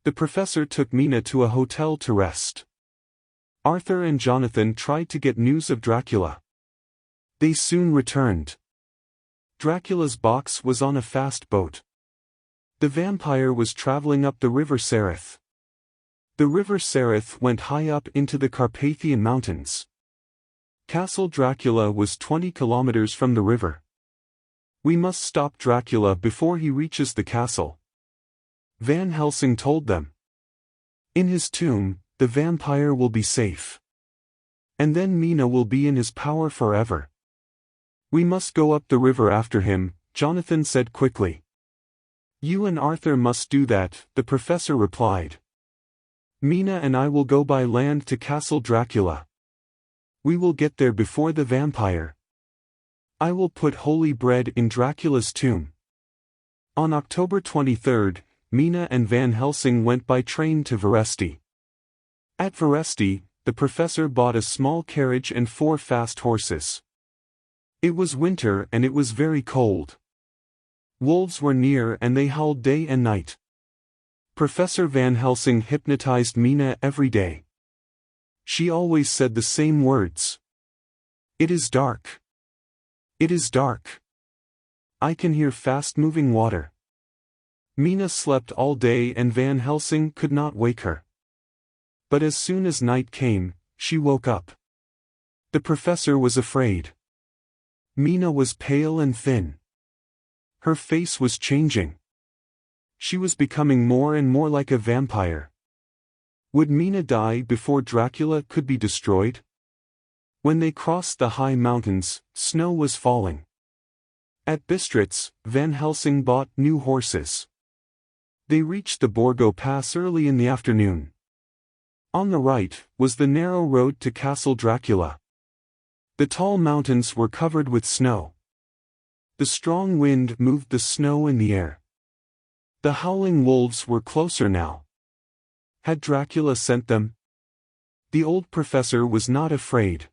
A: The professor took Mina to a hotel to rest. Arthur and Jonathan tried to get news of Dracula. They soon returned. Dracula's box was on a fast boat. The vampire was traveling up the river Hythe. The river Hythe went high up into the Carpathian Mountains. Castle Dracula was 20 kilometers from the river. We must stop Dracula before he reaches the castle, Van Helsing told them. In his tomb, the vampire will be safe. And then Mina will be in his power forever. We must go up the river after him, Jonathan said quickly. You and Arthur must do that, the professor replied. Mina and I will go by land to Castle Dracula. We will get there before the vampire. I will put holy bread in Dracula's tomb. On October 23, Mina and Van Helsing went by train to Veresti. At Veresti, the professor bought a small carriage and 4 fast horses. It was winter and it was very cold. Wolves were near and they howled day and night. Professor Van Helsing hypnotized Mina every day. She always said the same words. It is dark. It is dark. I can hear fast-moving water. Mina slept all day and Van Helsing could not wake her. But as soon as night came, she woke up. The professor was afraid. Mina was pale and thin. Her face was changing. She was becoming more and more like a vampire. Would Mina die before Dracula could be destroyed? When they crossed the high mountains, snow was falling. At Bistritz, Van Helsing bought new horses. They reached the Borgo Pass early in the afternoon. On the right was the narrow road to Castle Dracula. The tall mountains were covered with snow. The strong wind moved the snow in the air. The howling wolves were closer now. Had Dracula sent them? The old professor was not afraid.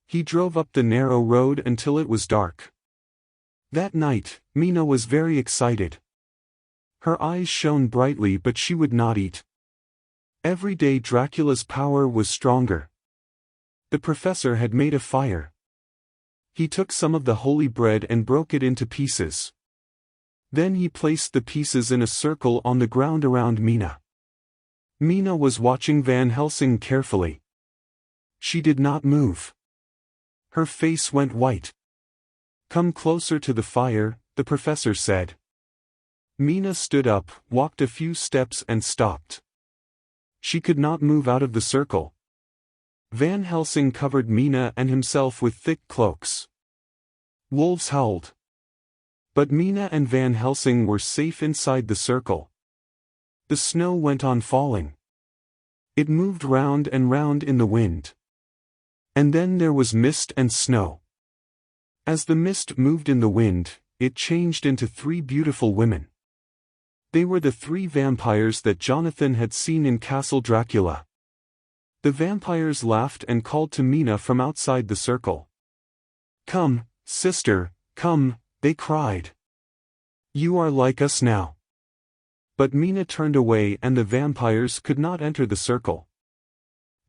A: He drove up the narrow road until it was dark. That night, Mina was very excited. Her eyes shone brightly but she would not eat. Every day Dracula's power was stronger. The professor had made a fire. He took some of the holy bread and broke it into pieces. Then he placed the pieces in a circle on the ground around Mina. Mina was watching Van Helsing carefully. She did not move. Her face went white. Come closer to the fire, the professor said. Mina stood up, walked a few steps and stopped. She could not move out of the circle. Van Helsing covered Mina and himself with thick cloaks. Wolves howled. But Mina and Van Helsing were safe inside the circle. The snow went on falling. It moved round and round in the wind. And then there was mist and snow. As the mist moved in the wind, it changed into 3 beautiful women. They were the 3 vampires that Jonathan had seen in Castle Dracula. The vampires laughed and called to Mina from outside the circle. Come, sister, come, they cried. You are like us now. But Mina turned away and the vampires could not enter the circle.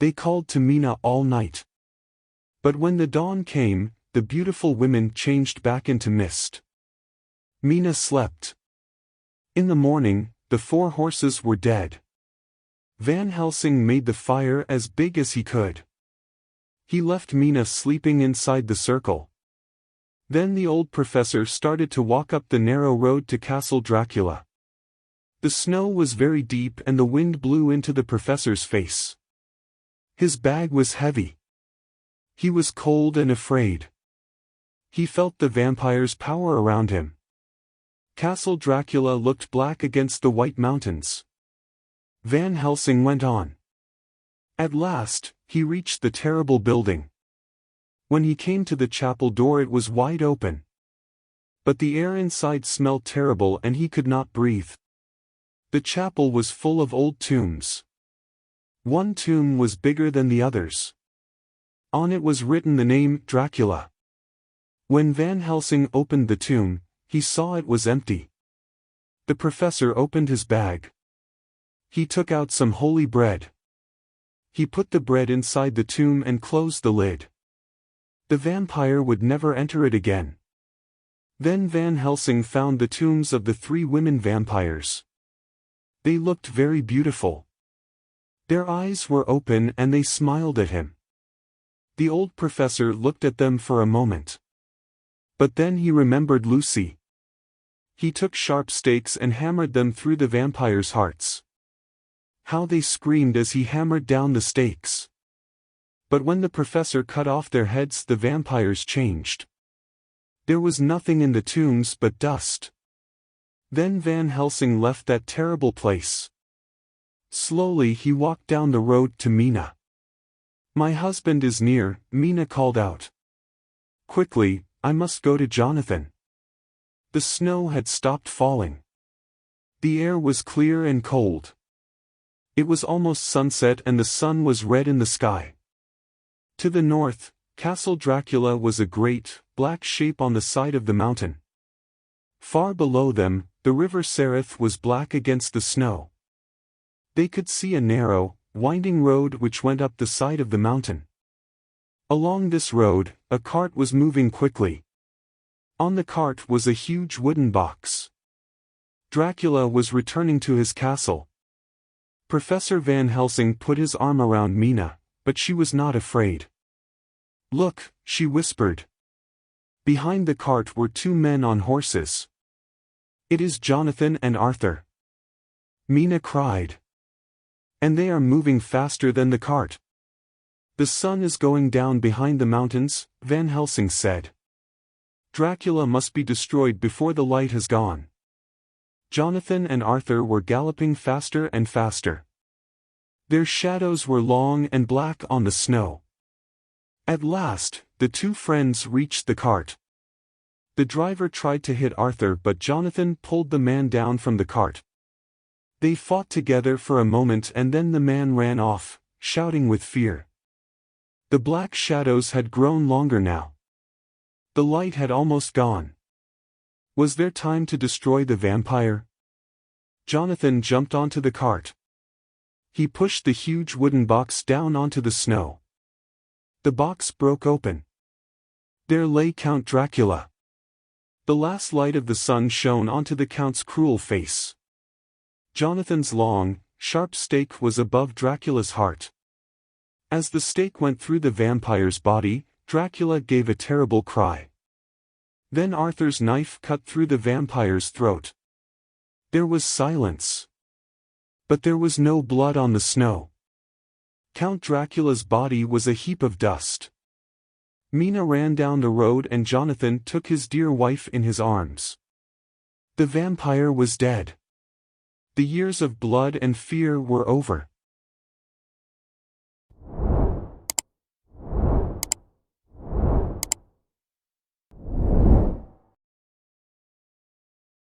A: They called to Mina all night. But when the dawn came, the beautiful women changed back into mist. Mina slept. In the morning, the 4 horses were dead. Van Helsing made the fire as big as he could. He left Mina sleeping inside the circle. Then the old professor started to walk up the narrow road to Castle Dracula. The snow was very deep and the wind blew into the professor's face. His bag was heavy. He was cold and afraid. He felt the vampire's power around him. Castle Dracula looked black against the white mountains. Van Helsing went on. At last, he reached the terrible building. When he came to the chapel door it was wide open. But the air inside smelled terrible and he could not breathe. The chapel was full of old tombs. One tomb was bigger than the others. On it was written the name Dracula. When Van Helsing opened the tomb, he saw it was empty. The professor opened his bag. He took out some holy bread. He put the bread inside the tomb and closed the lid. The vampire would never enter it again. Then Van Helsing found the tombs of the 3 women vampires. They looked very beautiful. Their eyes were open and they smiled at him. The old professor looked at them for a moment. But then he remembered Lucy. He took sharp stakes and hammered them through the vampires' hearts. How they screamed as he hammered down the stakes. But when the professor cut off their heads, the vampires changed. There was nothing in the tombs but dust. Then Van Helsing left that terrible place. Slowly he walked down the road to Mina. "My husband is near," Mina called out. "Quickly, I must go to Jonathan." The snow had stopped falling. The air was clear and cold. It was almost sunset and the sun was red in the sky. To the north, Castle Dracula was a great, black shape on the side of the mountain. Far below them, the river Sereth was black against the snow. They could see a narrow, winding road which went up the side of the mountain. Along this road, a cart was moving quickly. On the cart was a huge wooden box. Dracula was returning to his castle. Professor Van Helsing put his arm around Mina, but she was not afraid. "Look," she whispered. Behind the cart were 2 men on horses. "It is Jonathan and Arthur," Mina cried. "And they are moving faster than the cart." "The sun is going down behind the mountains," Van Helsing said. "Dracula must be destroyed before the light has gone." Jonathan and Arthur were galloping faster and faster. Their shadows were long and black on the snow. At last, the 2 friends reached the cart. The driver tried to hit Arthur, but Jonathan pulled the man down from the cart. They fought together for a moment and then the man ran off, shouting with fear. The black shadows had grown longer now. The light had almost gone. Was there time to destroy the vampire? Jonathan jumped onto the cart. He pushed the huge wooden box down onto the snow. The box broke open. There lay Count Dracula. The last light of the sun shone onto the Count's cruel face. Jonathan's long, sharp stake was above Dracula's heart. As the stake went through the vampire's body, Dracula gave a terrible cry. Then Arthur's knife cut through the vampire's throat. There was silence. But there was no blood on the snow. Count Dracula's body was a heap of dust. Mina ran down the road and Jonathan took his dear wife in his arms. The vampire was dead. The years of blood and fear were over.